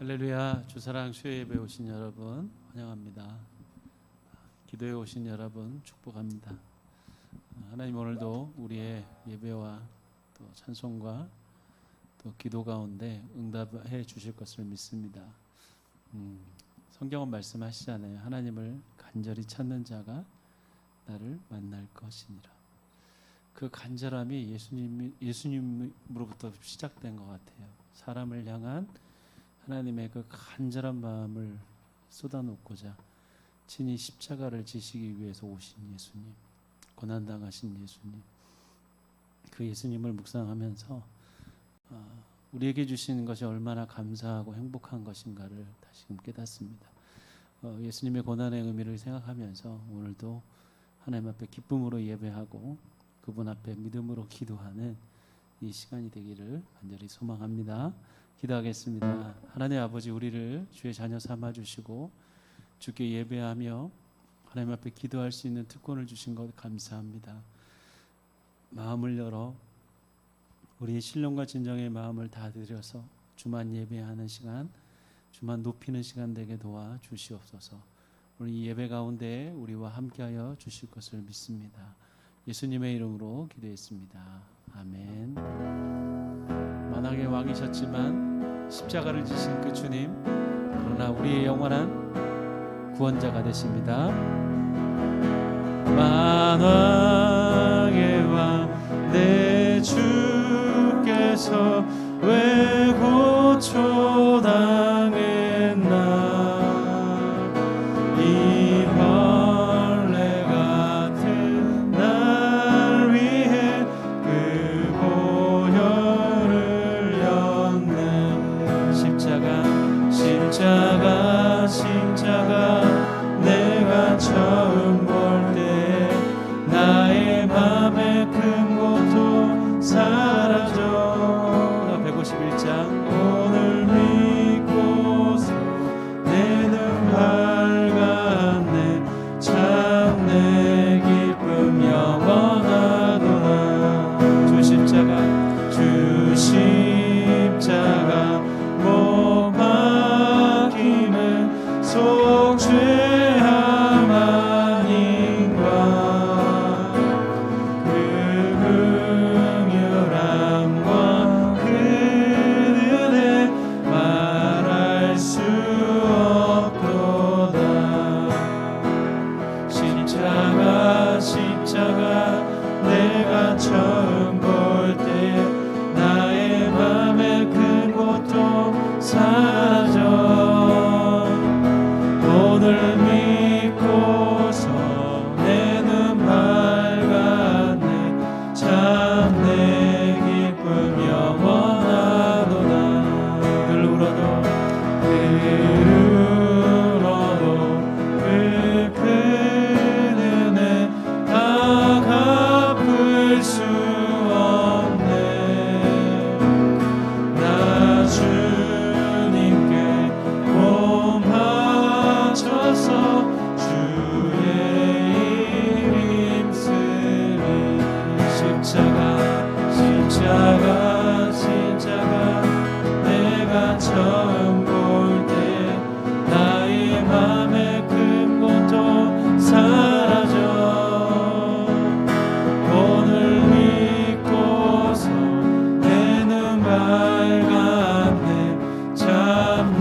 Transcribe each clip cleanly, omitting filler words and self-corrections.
할렐루야. 주사랑 수요 예배 오신 여러분 환영합니다. 기도에 오신 여러분 축복합니다. 하나님 오늘도 우리의 예배와 또 찬송과 또 기도 가운데 응답해 주실 것을 믿습니다. 성경은 말씀하시잖아요. 하나님을 간절히 찾는 자가 나를 만날 것이니라. 그 간절함이 예수님으로부터 시작된 것 같아요. 사람을 향한 하나님의 그 간절한 마음을 쏟아놓고자 친히 십자가를 지시기 위해서 오신 예수님, 고난당하신 예수님, 그 예수님을 묵상하면서 우리에게 주시는 것이 얼마나 감사하고 행복한 것인가를 다시금 깨닫습니다. 예수님의 고난의 의미를 생각하면서 오늘도 하나님 앞에 기쁨으로 예배하고 그분 앞에 믿음으로 기도하는 이 시간이 되기를 간절히 소망합니다. 기도하겠습니다. 하나님 아버지, 우리를 주의 자녀 삼아주시고 주께 예배하며 하나님 앞에 기도할 수 있는 특권을 주신 것 감사합니다. 마음을 열어 우리의 신령과 진정의 마음을 다 들여서 주만 예배하는 시간, 주만 높이는 시간 되게 도와주시옵소서. 오늘 이 예배 가운데 우리와 함께하여 주실 것을 믿습니다. 예수님의 이름으로 기도했습니다. 아멘. 만왕의 왕이셨지만 십자가를 지신 그 주님, 그러나 우리의 영원한 구원자가 되십니다. 만왕의 왕 내 주께서 왜 고초당했나. 이 벌레 같은 날 위해 그 보혈을 였네. 십자가 내가 처음 볼 때 나의 맘에 큰 고통 사라져. 151장. 오늘 믿고서 내 눈 밝았네. 참 내 기쁨 영원하도다. 주 십자가 못 박힘은 속죄함 아닌가. 그 긍휼함과 그 은혜 말할 수 없도다. 십자가 내가 처음 볼 때 나의 맘에 큰 고통 사라져. 오늘 믿고서 내 눈 밝았네. 참 내 기쁨 영원하도다. 늘 울어도 그 큰 은혜 다 갚을 수 없네. 나 주님께 몸 바쳐서 주의 이름 쓰리. 십자가 내가 처음 볼 때 나의 맘에 큰 고통 사라져. 오늘 믿고서 내 눈 밝았네. 참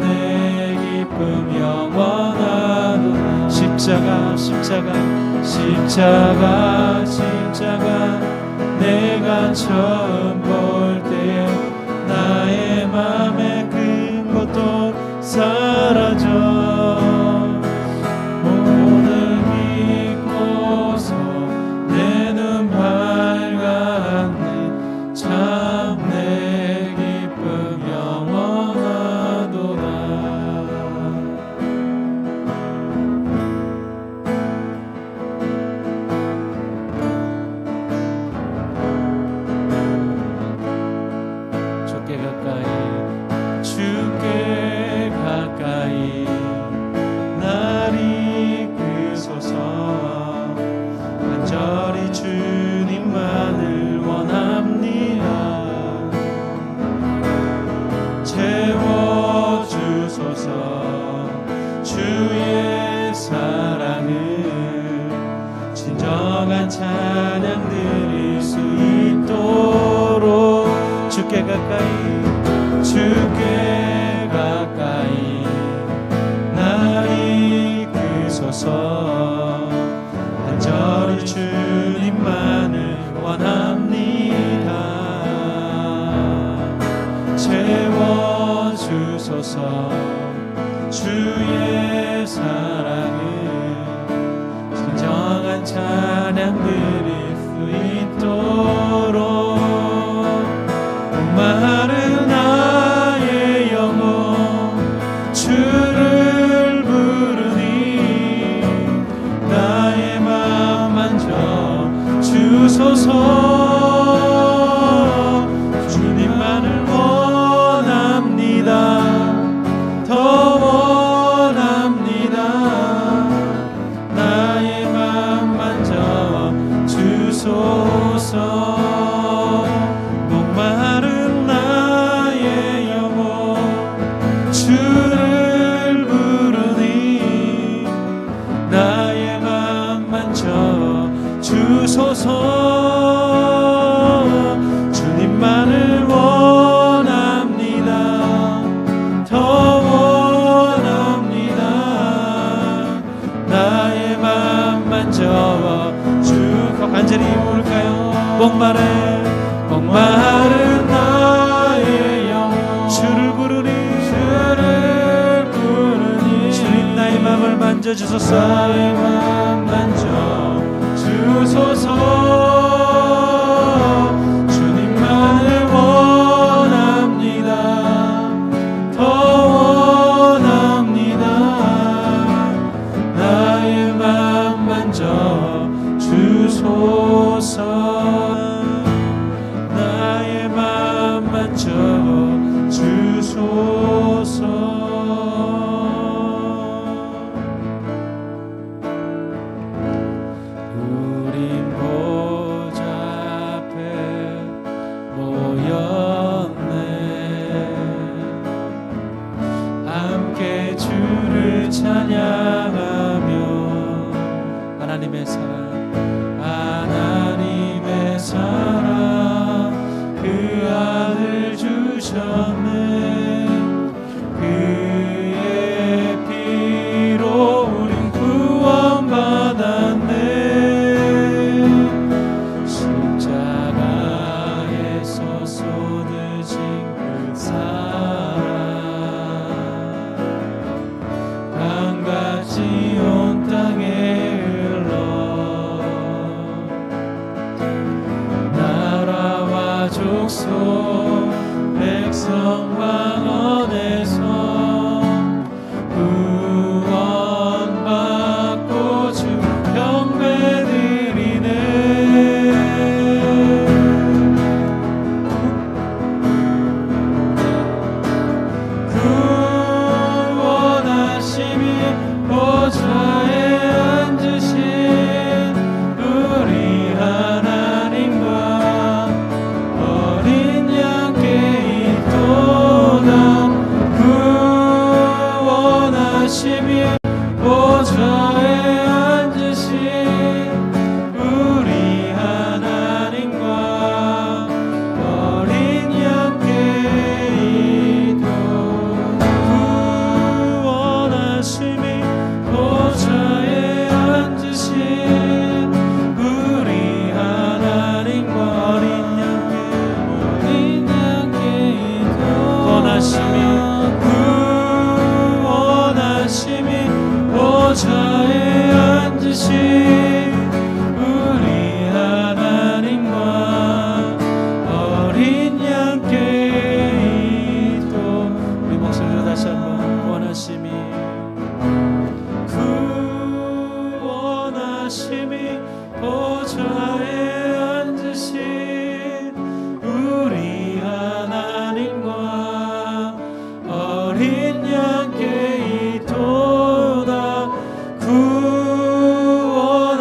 내 기쁨 영원하도다. 십자가 내가 처음 볼 때 나의 맘에 큰 고통 사라져. 오늘 믿고서 내 눈 밝았네. 참 내 기쁨 영원하도다. 사랑을 진정한 찬양 드릴 수 있도록 주께 가까이 나 이끄소서. 간절히 주님만을 원합니다. 채워주소서. 주의 사랑을 진정한 찬양 드릴 수 있도록 목마른 나의 영혼 주를 부르니 나의 맘 만져 주소서. 주님만을 원합니다. 더 원합니다. 나의 맘 만져 주소서. 목마른 나의 영혼 주를 부르니 나의 맘 만져 주소서. 주님만을 원합니다. 더 원합니다. 나의 맘 만져 주 간절히 부를까요? 목마른 나의 영혼 주를 부르니 주님 나의 맘을 만져주소서. 나의 맘 만져주소서. 주님만을 원합니다. 더 원합니다. 나의 맘 만져주소서. 나의 맘 만져주소서. 우린 보좌 앞에 모였네. 함께 주를 찬양하며 하나님의 사랑 그 아들 주셨네. 그의 피로 우린 구원받았네. 십자가에서 쏟으신 그 사랑 강같이 온 땅에 흘러 나라와 족속 백성 방언에서 구원받고 주 경배드리네. 구원하심이 보좌에 앉으신 우리 하나님과 어린 양께 있도다. 구원하심이 보좌에 앉으신 우리 하나님과 어린 양께 있도다. 구원하심이 보좌에 앉으신 우리 하나님과 어린 양께 구원하심이 보좌에 앉으신 우리 하나님과 어린 양께 있도. 우리 목소리로 다시 한번 구원하심이 보좌에 앉으신 우리 하나님과 어린 양께 있도다. 구원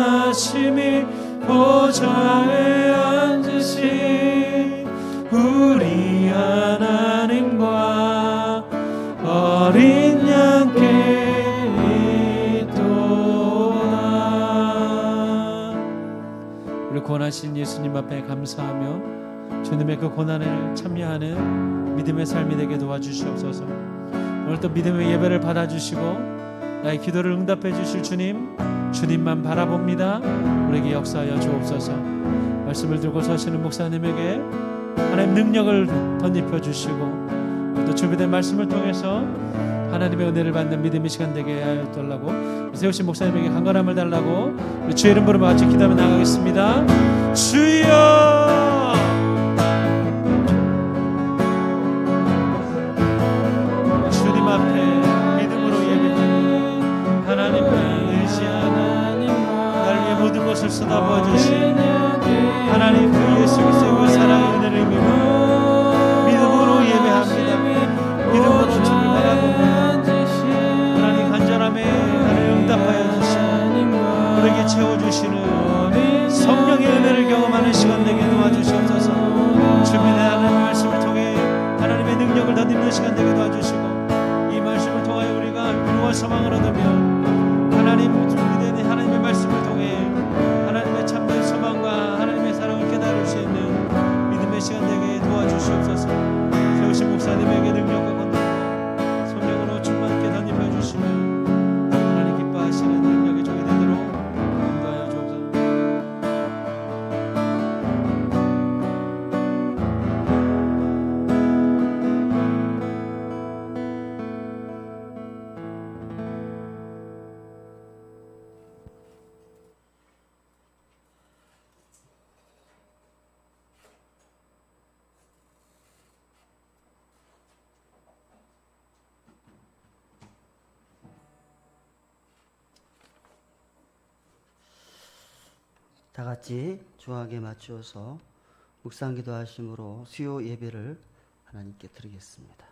구원하신 예수님 앞에 감사하며 주님의 그 고난을 참여하는 믿음의 삶이 되게 도와주시옵소서. 오늘 또 믿음의 예배를 받아주시고 나의 기도를 응답해 주실 주님만 바라봅니다. 우리에게 역사하여 주옵소서. 말씀을 들고 서시는 목사님에게 하나님 능력을 덧입혀 주시고 또 준비된 말씀을 통해서 하나님의 은혜를 받는 믿음의 시간 되게 하여 달라고, 세우신 목사님에게 강건함을 달라고 우리 주의 이름 부르며 같이 기도하며 나가겠습니다. 주여, 주님 앞에 믿음으로 예배하는 하나님을 의지하는 나를 위해 모든 것을 쏟아부어 주신 하나님 그 예수 그리스도의 사랑의 은혜를 믿음으로 예배합니다. 믿음으로 주를 바라봅니다. 하나님 간절함에 나를 응답하여 주시고 우리에게 채워주시는 성령의 은혜를 경험하는 시간 되게 도와주시옵소서. 주님의 하나님의 말씀을 통해 하나님의 능력을 덧입는 시간 되게 도와주시고 이 말씀을 통하여 우리가 위로와 소망을 얻으며 하나님 준비된 하나님의 말씀을 통해 하나님의 참된 소망과 하나님의 사랑을 깨달을 수 있는 믿음의 시간 되게 도와주시옵소서. 세우신 목사님에게 능력과 권능과 성령으로 충만케 덧입혀 주시며 하나님 기뻐하시는 능력의 종이 되도록 인도하여 주옵소서. 다 같이 중하게 맞추어서 묵상 기도하심으로 수요 예배를 하나님께 드리겠습니다.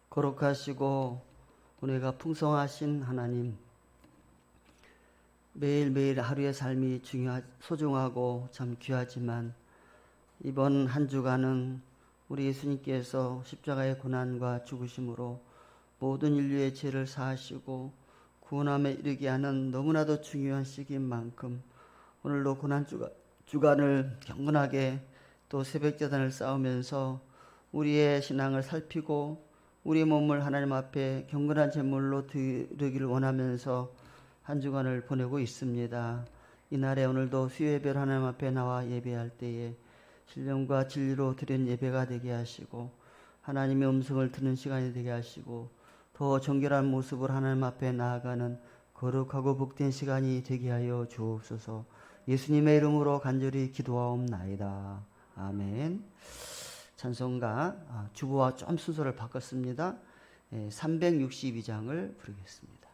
거룩하시고 은혜가 풍성하신 하나님, 매일매일 하루의 삶이 소중하고 참 귀하지만 이번 한 주간은 우리 예수님께서 십자가의 고난과 죽으심으로 모든 인류의 죄를 사하시고 구원함에 이르게 하는 너무나도 중요한 시기인 만큼 오늘도 고난 주간을 경건하게 또 새벽제단을 쌓으면서 우리의 신앙을 살피고 우리의 몸을 하나님 앞에 경건한 제물로 드리기를 원하면서 한 주간을 보내고 있습니다. 이날에 오늘도 수요예배를 하나님 앞에 나와 예배할 때에 신령과 진리로 드린 예배가 되게 하시고 하나님의 음성을 듣는 시간이 되게 하시고 더 정결한 모습을 하나님 앞에 나아가는 거룩하고 복된 시간이 되게 하여 주옵소서. 예수님의 이름으로 간절히 기도하옵나이다. 아멘. 찬송가 주보와 좀 순서를 바꿨습니다. 362장을 부르겠습니다.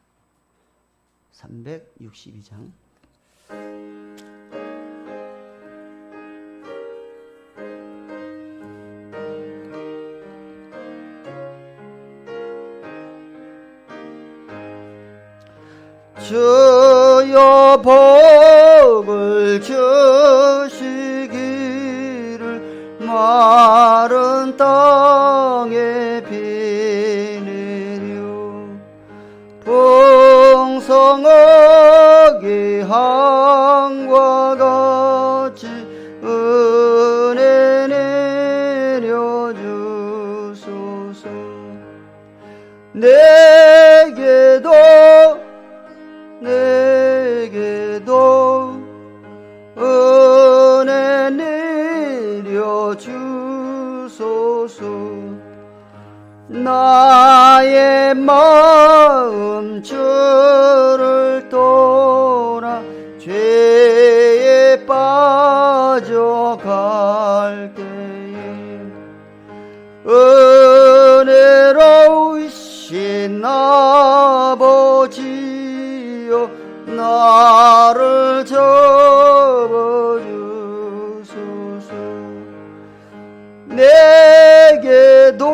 362장. 주여 복을 주시기를 마른 땅에 비 내려 풍성하게 항과 같이 은혜 내려주소서. 내게도 은혜 내려주소서. 나의 마음 주를 또 아버지여 나를 접어주소서. 내게도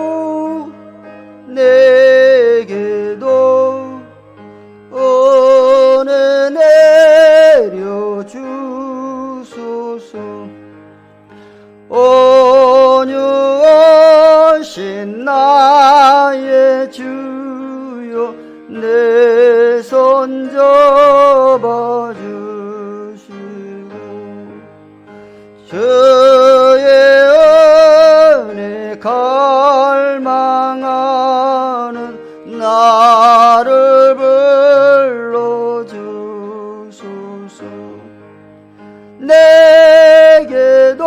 은혜 내려주소서. 온유하신 나의 주여 내 손 잡아주시고 주의 은혜 갈망하는 나를 불러주소서. 내게도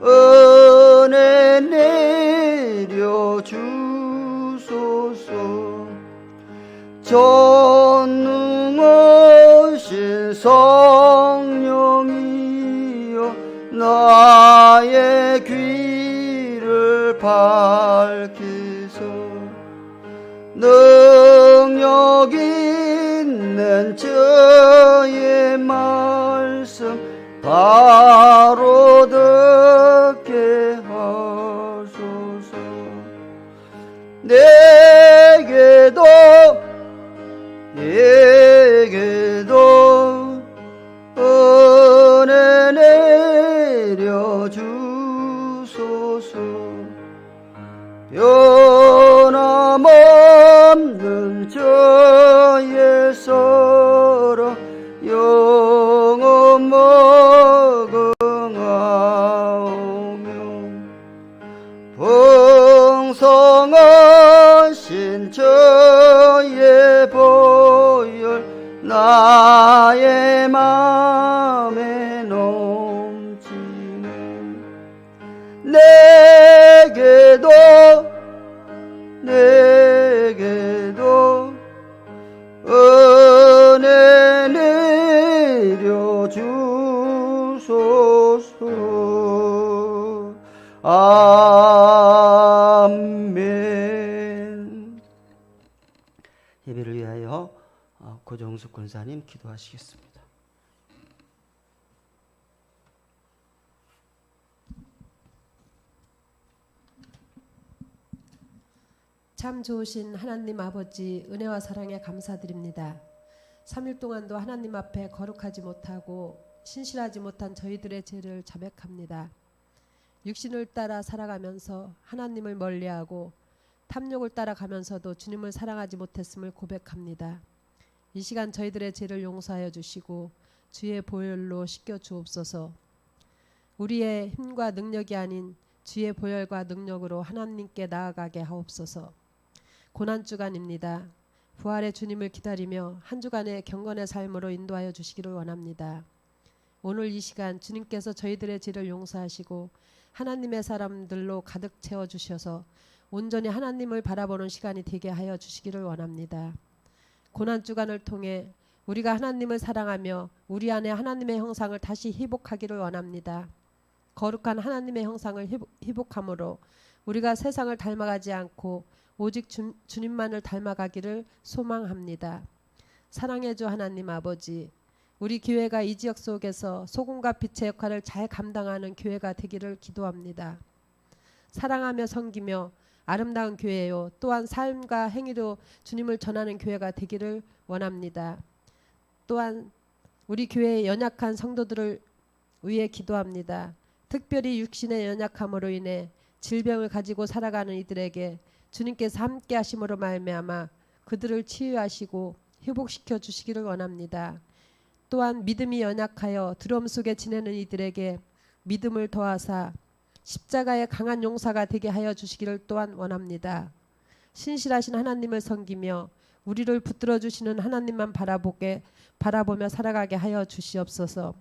은혜 내려주소서. 전능하신 성령이여 나의 귀를 밝히소. 능력 있는 주의 말씀 바로 듣게 하소서. 내게도 은혜 내려주소서. 변함없는 주의 사랑 영원 먹응하오며 풍성하신 주의 보혈 나의 맘에 넘치네. 내게도 은혜 내려주소서. 아멘. 예배를 위하여 고종숙 군사님 기도하시겠습니다. 참 좋으신 하나님 아버지, 은혜와 사랑에 감사드립니다. 3일 동안도 하나님 앞에 거룩하지 못하고 신실하지 못한 저희들의 죄를 자백합니다. 육신을 따라 살아가면서 하나님을 멀리하고 탐욕을 따라가면서도 주님을 사랑하지 못했음을 고백합니다. 이 시간 저희들의 죄를 용서하여 주시고 주의 보혈로 씻겨 주옵소서. 우리의 힘과 능력이 아닌 주의 보혈과 능력으로 하나님께 나아가게 하옵소서. 고난주간입니다. 부활의 주님을 기다리며 한 주간의 경건의 삶으로 인도하여 주시기를 원합니다. 오늘 이 시간 주님께서 저희들의 죄를 용서하시고 하나님의 사람들로 가득 채워주셔서 온전히 하나님을 바라보는 시간이 되게 하여 주시기를 원합니다. 고난주간을 통해 우리가 하나님을 사랑하며 우리 안에 하나님의 형상을 다시 회복하기를 원합니다. 거룩한 하나님의 형상을 회복함으로 우리가 세상을 닮아가지 않고 오직 주님만을 닮아가기를 소망합니다. 사랑의 주 하나님 아버지, 우리 교회가 이 지역 속에서 소금과 빛의 역할을 잘 감당하는 교회가 되기를 기도합니다. 사랑하며 섬기며 아름다운 교회요, 또한 삶과 행위로 주님을 전하는 교회가 되기를 원합니다. 또한 우리 교회의 연약한 성도들을 위해 기도합니다. 특별히 육신의 연약함으로 인해 질병을 가지고 살아가는 이들에게 주님께서 함께 하심으로 말미암아 그들을 치유하시고 회복시켜 주시기를 원합니다. 또한 믿음이 연약하여 두려움 속에 지내는 이들에게 믿음을 더하사 십자가의 강한 용사가 되게 하여 주시기를 또한 원합니다. 신실하신 하나님을 섬기며 우리를 붙들어 주시는 하나님만 바라보며 살아가게 하여 주시옵소서.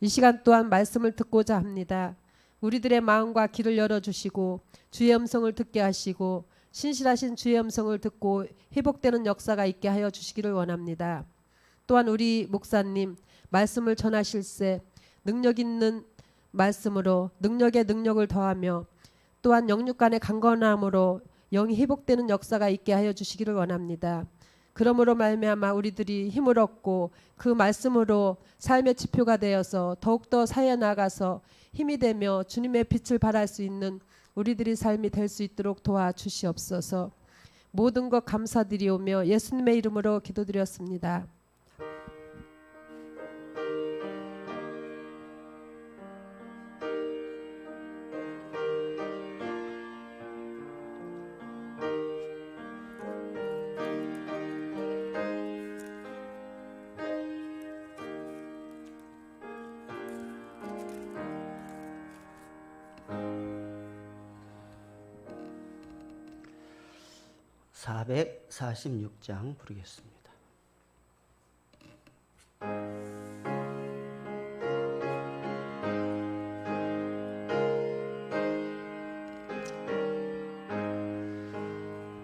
이 시간 또한 말씀을 듣고자 합니다. 우리들의 마음과 귀를 열어주시고 주의 음성을 듣게 하시고 신실하신 주의 음성을 듣고 회복되는 역사가 있게 하여 주시기를 원합니다. 또한 우리 목사님 말씀을 전하실 때 능력 있는 말씀으로 능력에 능력을 더하며 또한 영육 간의 강건함으로 영이 회복되는 역사가 있게 하여 주시기를 원합니다. 그러므로 말미암아 우리들이 힘을 얻고 그 말씀으로 삶의 지표가 되어서 더욱더 사회 나가서 힘이 되며 주님의 빛을 발할 수 있는 우리들의 삶이 될 수 있도록 도와주시옵소서. 모든 것 감사드리오며 예수님의 이름으로 기도드렸습니다. (446장) 부르겠습니다.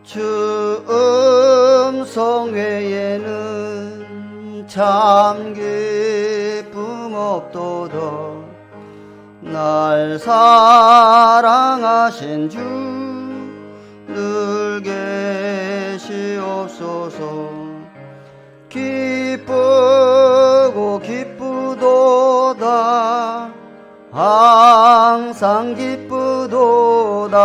주 음성 외에는 참 기쁨 없도다. 날 사랑하신 주 늘 계시옵소서. 기쁘고 기쁘도다. 항상 기쁘도다.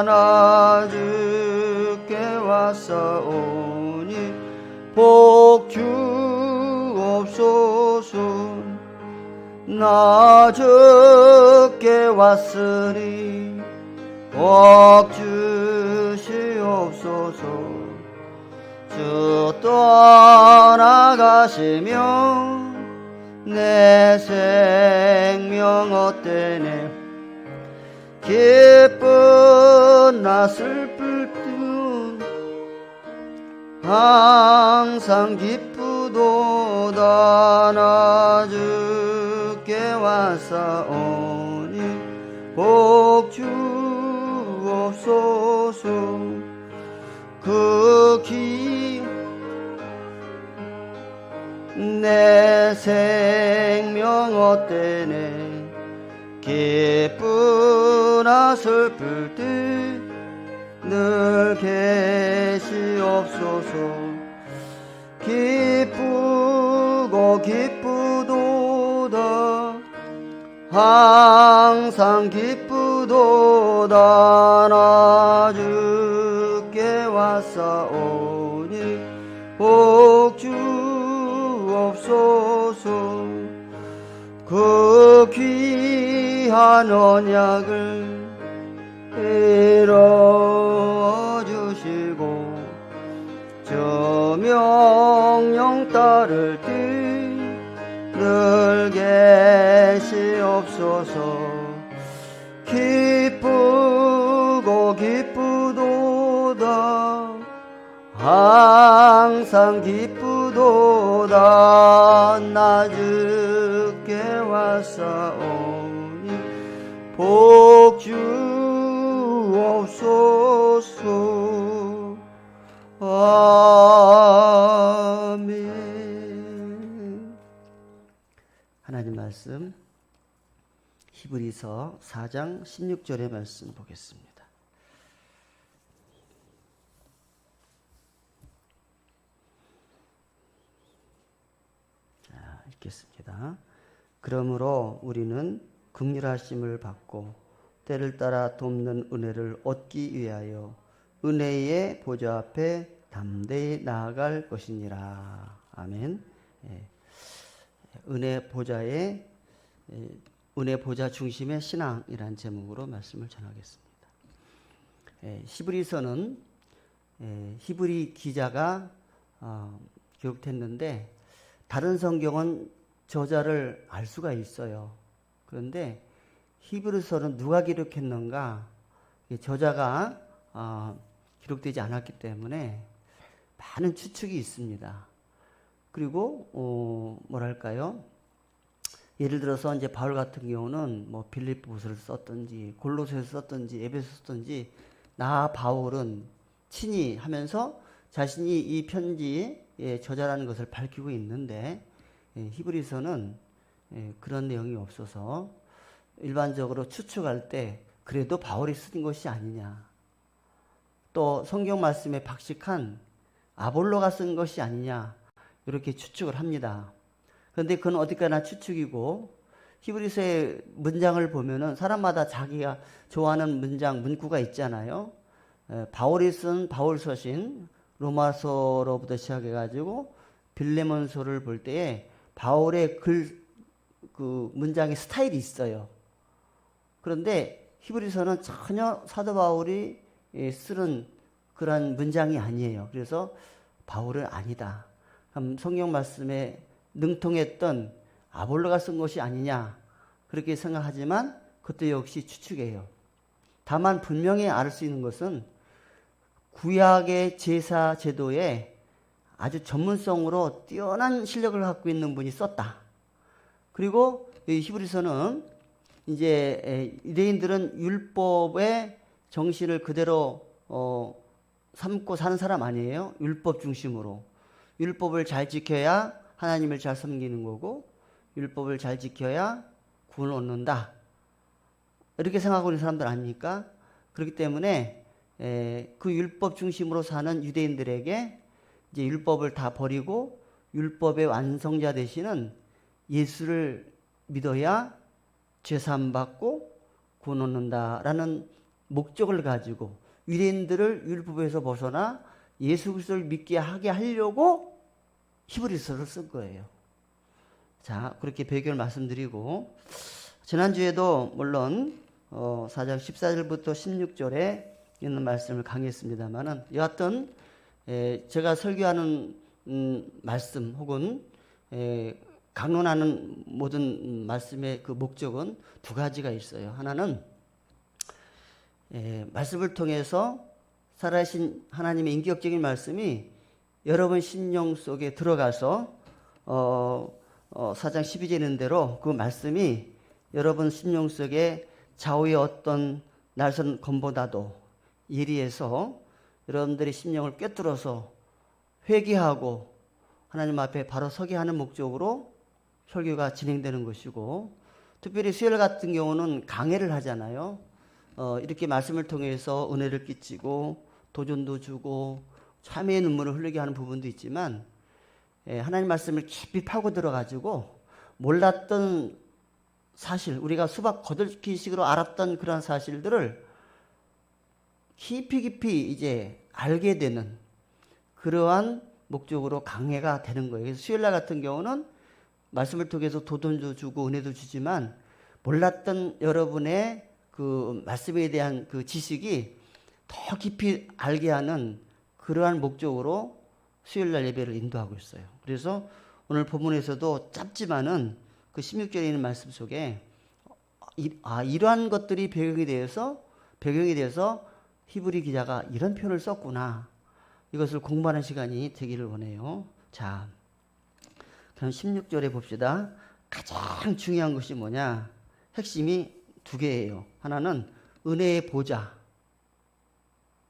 나 주께 왔사오니 복 주옵소서. 나 주께 왔으니 복 주시옵소서. 주 떠나가시며 내 생명 헛되네. 기쁜 나 슬플 듯 항상 기쁘도다. 나 주께 왔사오니 복 주옵소서. 그 내 생명 헛되네. 기쁘나 슬플 때 늘 계시옵소서. 기쁘고 기쁘도다. 항상 기쁘도다. 나 주께 왔사오니 복 주옵소서. 그 귀한 언약을 이뤄주시고 저 명령 따를 때 늘 계시옵소서. 기쁘고 기쁘도다. 항상 기쁘도다. 나 주께 왔사오니 복 주옵소서. 아멘. 하나님 말씀 히브리서 4장 16절의 말씀 보겠습니다. 자, 읽겠습니다. 그러므로 우리는 긍휼하심을 받고 때를 따라 돕는 은혜를 얻기 위하여 은혜의 보좌 앞에 담대히 나아갈 것이니라. 아멘. 은혜 보좌의 은혜 보좌 중심의 신앙이란 제목으로 말씀을 전하겠습니다. 히브리서는 히브리 기자가 기록했는데 다른 성경은 저자를 알 수가 있어요. 그런데 히브리서는 누가 기록했는가 저자가 기록되지 않았기 때문에 많은 추측이 있습니다. 그리고 뭐랄까요? 예를 들어서 이제 바울 같은 경우는 뭐 빌립보서를 썼든지 골로새를 썼든지 에베소 썼든지 나 바울은 친히 하면서 자신이 이 편지의 저자라는 것을 밝히고 있는데 히브리서는 그런 내용이 없어서 일반적으로 추측할 때 그래도 바울이 쓴 것이 아니냐. 또 성경 말씀에 박식한 아볼로가 쓴 것이 아니냐. 이렇게 추측을 합니다. 그런데 그건 어디까지나 추측이고 히브리서의 문장을 보면은 사람마다 자기가 좋아하는 문장, 문구가 있잖아요. 바울이 쓴 바울서신 로마서로부터 시작해가지고 빌레몬서를 볼 때에 바울의 그 문장의 스타일이 있어요. 그런데 히브리서는 전혀 사도 바울이 쓰는 그런 문장이 아니에요. 그래서 바울은 아니다. 그럼 성경 말씀에 능통했던 아볼로가 쓴 것이 아니냐 그렇게 생각하지만 그것도 역시 추측이에요. 다만 분명히 알 수 있는 것은 구약의 제사 제도에 아주 전문성으로 뛰어난 실력을 갖고 있는 분이 썼다. 그리고 이 히브리서는 이제 유대인들은 율법의 정신을 그대로 삼고 사는 사람 아니에요. 율법 중심으로. 율법을 잘 지켜야 하나님을 잘 섬기는 거고 율법을 잘 지켜야 구원을 얻는다. 이렇게 생각하고 있는 사람들 아닙니까? 그렇기 때문에 그 율법 중심으로 사는 유대인들에게 이제 율법을 다 버리고 율법의 완성자 되시는 예수를 믿어야 죄사함 받고 구원 얻는다라는 목적을 가지고 유대인들을 율법에서 벗어나 예수 그리스도를 믿게 하게 하려고 히브리서를 쓴 거예요. 자, 그렇게 배경을 말씀드리고 지난주에도 물론 4장 14절부터 16절에 있는 말씀을 강의했습니다만은 여하튼 제가 설교하는 말씀 혹은 강론하는 모든 말씀의 그 목적은 두 가지가 있어요. 하나는 말씀을 통해서 살아계신 하나님의 인격적인 말씀이 여러분 심령 속에 들어가서 4장 12절에 있는 대로 그 말씀이 여러분 심령 속에 좌우의 어떤 날선 검보다도 예리해서 여러분들의 심령을 꿰뚫어서 회개하고 하나님 앞에 바로 서게 하는 목적으로 설교가 진행되는 것이고 특별히 수요일 같은 경우는 강해를 하잖아요. 이렇게 말씀을 통해서 은혜를 끼치고 도전도 주고 참회의 눈물을 흘리게 하는 부분도 있지만 하나님 말씀을 깊이 파고 들어가지고 몰랐던 사실, 우리가 수박 거들기식으로 알았던 그런 사실들을 깊이 이제 알게 되는 그러한 목적으로 강해가 되는 거예요. 그래서 수요일날 같은 경우는 말씀을 통해서 도전도 주고 은혜도 주지만 몰랐던 여러분의 그 말씀에 대한 그 지식이 더 깊이 알게 하는 그러한 목적으로 수요일날 예배를 인도하고 있어요. 그래서 오늘 본문에서도 짧지만은 그 16절에 있는 말씀 속에 이러한 것들이 배경이 되어서 히브리 기자가 이런 표현을 썼구나. 이것을 공부하는 시간이 되기를 원해요. 자, 그럼 16절에 봅시다. 가장 중요한 것이 뭐냐? 핵심이 두 개예요. 하나는 은혜의 보좌.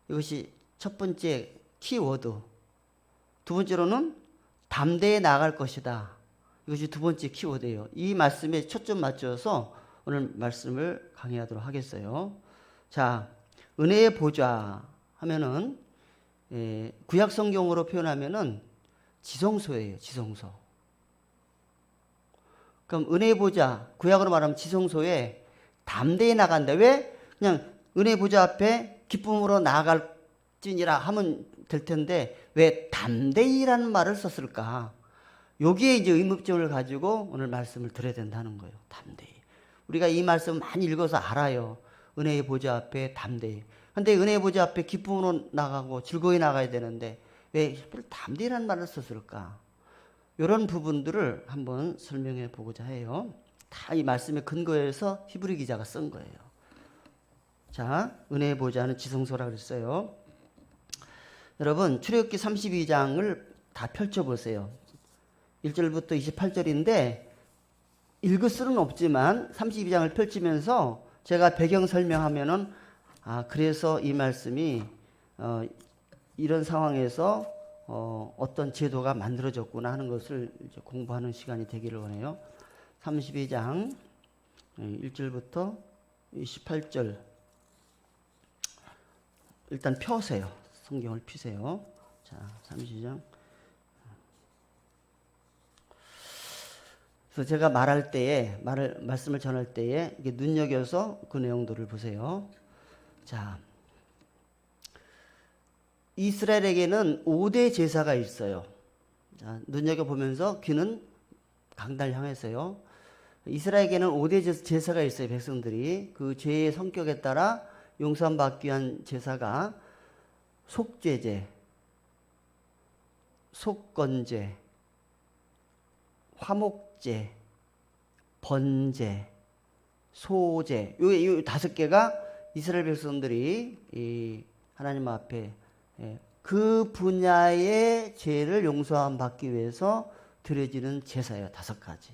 이것이 첫 번째 키워드. 두 번째로는 담대히 나아갈 것이다. 이것이 두 번째 키워드예요. 이 말씀에 초점 맞춰서 오늘 말씀을 강의하도록 하겠어요. 자, 은혜의 보좌 하면은 구약 성경으로 표현하면은 지성소예요. 지성소. 그럼 은혜의 보좌, 구약으로 말하면 지성소에 담대히 나간다. 왜? 그냥 은혜의 보좌 앞에 기쁨으로 나아갈지니라 하면 될 텐데 왜 담대히라는 말을 썼을까? 여기에 이제 의문점을 가지고 오늘 말씀을 드려야 된다는 거예요. 담대히. 우리가 이 말씀 많이 읽어서 알아요. 은혜의 보좌 앞에 담대히. 근데 은혜의 보좌 앞에 기쁨으로 나가고 즐거이 나가야 되는데 왜 담대히라는 말을 썼을까? 이런 부분들을 한번 설명해 보고자 해요. 다 이 말씀의 근거에서 히브리 기자가 쓴 거예요. 자, 은혜의 보좌는 지성소라 그랬어요. 여러분, 출애굽기 32장을 다 펼쳐보세요. 1절부터 28절인데 읽을 수는 없지만 32장을 펼치면서 제가 배경 설명하면은 그래서 이 말씀이 이런 상황에서 어떤 제도가 만들어졌구나 하는 것을 이제 공부하는 시간이 되기를 원해요. 32장 1절부터 28절 일단 펴세요. 성경을 피세요. 자, 32장. 그래서 제가 말할 때에 말씀을 전할 때에 이게 눈여겨서 그 내용들을 보세요. 자, 이스라엘에게는 5대 제사가 있어요. 자, 눈여겨 보면서 귀는 강단을 향했어요. 이스라엘에게는 5대 제사가 있어요. 백성들이 그 죄의 성격에 따라 용서함 받기 위한 제사가 속죄제, 속건제, 화목제, 번제, 소제, 요 5개가 이스라엘 백성들이 이 하나님 앞에 그 분야의 죄를 용서함 받기 위해서 드려지는 제사예요. 5가지.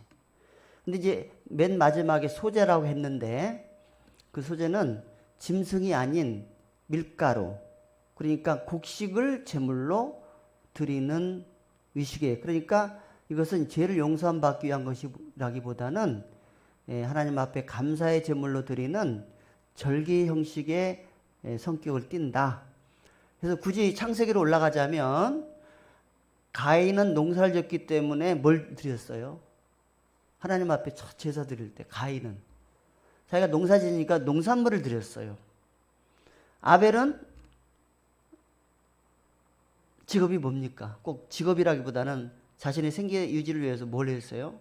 근데 이제 맨 마지막에 소제라고 했는데 그 소제는 짐승이 아닌 밀가루, 그러니까 곡식을 제물로 드리는 의식이에요. 그러니까 이것은 죄를 용서함 받기 위한 것이라기보다는 하나님 앞에 감사의 제물로 드리는 절기 형식의 성격을 띈다. 그래서 굳이 창세기로 올라가자면 가인은 농사를 졌기 때문에 뭘 드렸어요? 하나님 앞에 첫 제사 드릴 때 가인은 자기가 농사 지니까 농산물을 드렸어요. 아벨은 직업이 뭡니까? 꼭 직업이라기보다는 자신의 생계 유지를 위해서 뭘 했어요?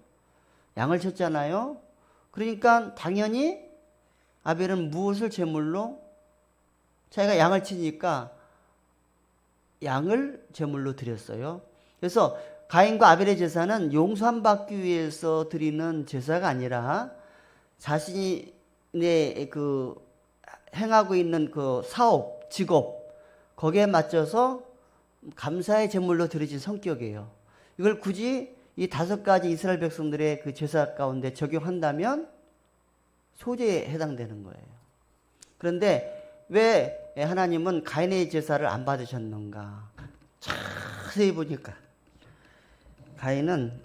양을 쳤잖아요. 그러니까 당연히 아벨은 무엇을 제물로? 자기가 양을 치니까 양을 제물로 드렸어요. 그래서 가인과 아벨의 제사는 용서함 받기 위해서 드리는 제사가 아니라 자신의 그 행하고 있는 그 사업, 직업 거기에 맞춰서 감사의 제물로 드려진 성격이에요. 이걸 굳이 이 5가지 이스라엘 백성들의 그 제사 가운데 적용한다면 소제에 해당되는 거예요. 그런데 왜 하나님은 가인의 제사를 안 받으셨는가? 자세히 보니까 가인은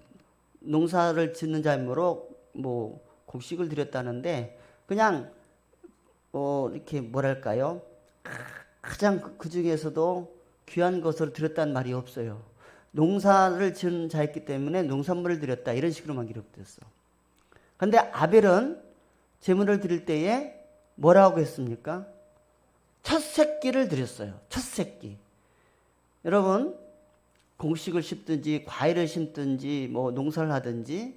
농사를 짓는 자이므로 뭐 곡식을 드렸다는데 그냥 이렇게 뭐랄까요? 가장 그 중에서도 귀한 것을 드렸다는 말이 없어요. 농사를 지은 자였기 때문에 농산물을 드렸다 이런 식으로만 기록됐어. 그런데 아벨은 제물을 드릴 때에 뭐라고 했습니까? 첫 새끼를 드렸어요. 첫 새끼. 여러분 곡식을 심든지 과일을 심든지 뭐 농사를 하든지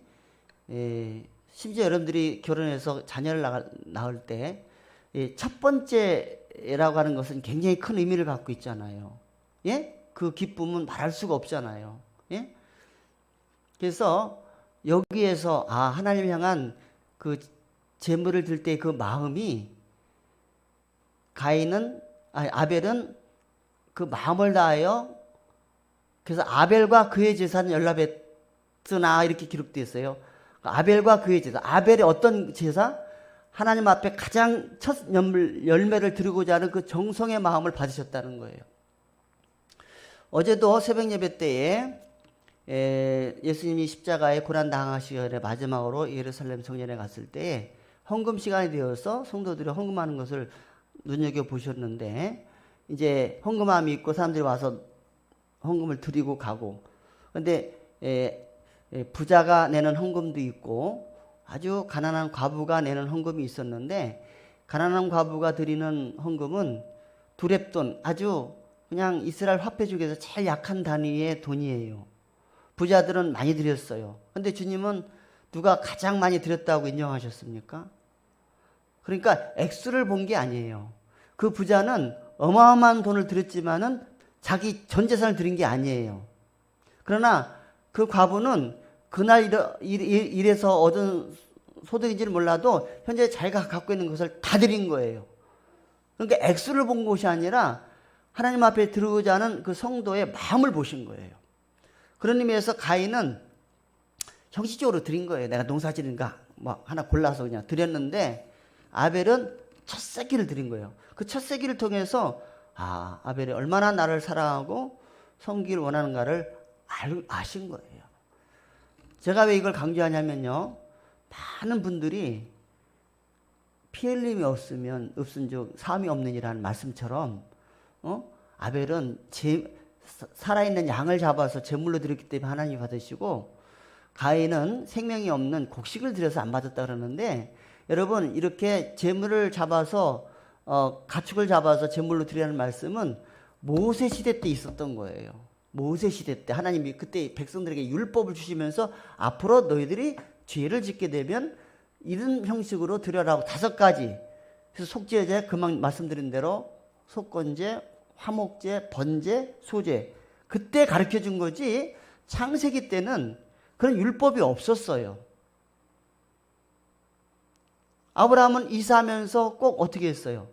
심지어 여러분들이 결혼해서 자녀를 낳을 때 첫 번째라고 하는 것은 굉장히 큰 의미를 갖고 있잖아요. 예? 그 기쁨은 말할 수가 없잖아요. 예? 그래서 여기에서 하나님을 향한 그 제물을 드릴 때 그 마음이 아벨은 그 마음을 다하여 그래서 아벨과 그의 제사는 연락했으나 이렇게 기록되어 있어요. 아벨과 그의 제사. 아벨의 어떤 제사? 하나님 앞에 가장 첫 열매를 드리고자 하는 그 정성의 마음을 받으셨다는 거예요. 어제도 새벽 예배 때에 예수님이 십자가에 고난 당하시기 마지막으로 예루살렘 성전에 갔을 때에 헌금 시간이 되어서 성도들이 헌금하는 것을 눈여겨 보셨는데 이제 헌금함이 있고 사람들이 와서 헌금을 드리고 가고 근데 부자가 내는 헌금도 있고 아주 가난한 과부가 내는 헌금이 있었는데 가난한 과부가 드리는 헌금은 두렙돈 아주 그냥 이스라엘 화폐 중에서 제일 약한 단위의 돈이에요. 부자들은 많이 드렸어요. 근데 주님은 누가 가장 많이 드렸다고 인정하셨습니까? 그러니까 액수를 본 게 아니에요. 그 부자는 어마어마한 돈을 드렸지만은 자기 전 재산을 드린 게 아니에요. 그러나 그 과부는 그날 일해서 얻은 소득인지는 몰라도 현재 자기가 갖고 있는 것을 다 드린 거예요. 그러니까 액수를 본 것이 아니라 하나님 앞에 들어오지 않은 그 성도의 마음을 보신 거예요. 그런 의미에서 가인은 형식적으로 드린 거예요. 내가 농사 지는가 뭐 하나 골라서 그냥 드렸는데 아벨은 첫 새끼를 드린 거예요. 그 첫 새끼를 통해서 아벨이 얼마나 나를 사랑하고 섬기기를 원하는가를 아신 거예요. 제가 왜 이걸 강조하냐면요. 많은 분들이 피 흘림이 없은즉 삶이 없느니라는 말씀처럼 아벨은 살아있는 양을 잡아서 제물로 드렸기 때문에 하나님이 받으시고, 가인은 생명이 없는 곡식을 드려서 안 받았다 그러는데, 여러분 이렇게 제물을 잡아서 가축을 잡아서 제물로 드리라는 말씀은 모세 시대 때 있었던 거예요. 모세 시대 때 하나님이 그때 백성들에게 율법을 주시면서 앞으로 너희들이 죄를 짓게 되면 이런 형식으로 드려라고 5가지. 그래서 속죄제, 그만 말씀드린 대로 속건제, 화목제, 번제, 소제. 그때 가르쳐 준 거지 창세기 때는 그런 율법이 없었어요. 아브라함은 이사하면서 꼭 어떻게 했어요?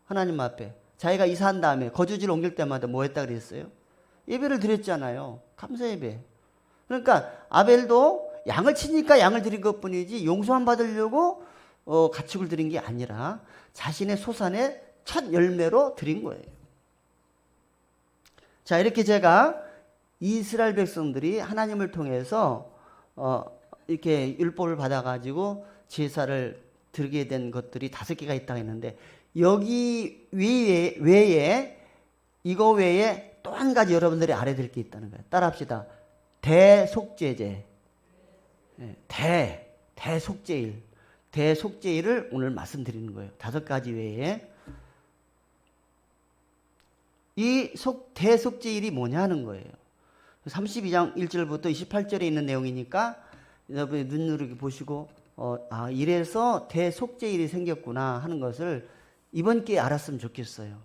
하나님 앞에 자기가 이사한 다음에 거주지를 옮길 때마다 뭐 했다 그랬어요? 예배를 드렸잖아요. 감사 예배. 그러니까 아벨도 양을 치니까 양을 드린 것뿐이지 용서만 받으려고 가축을 드린 게 아니라 자신의 소산의 첫 열매로 드린 거예요. 자, 이렇게 제가 이스라엘 백성들이 하나님을 통해서 이렇게 율법을 받아가지고 제사를 드리게 된 것들이 5개가 있다고 했는데, 여기 외에 이거 외에 또 한 가지 여러분들이 알아야 될 게 있다는 거예요. 따라합시다. 대속죄제. 대속죄일. 대속죄일을 오늘 말씀드리는 거예요. 5가지 외에. 이 대속죄일이 뭐냐 하는 거예요. 32장 1절부터 28절에 있는 내용이니까 여러분이 눈누르게 보시고 이래서 대속죄일이 생겼구나 하는 것을 이번 기회에 알았으면 좋겠어요.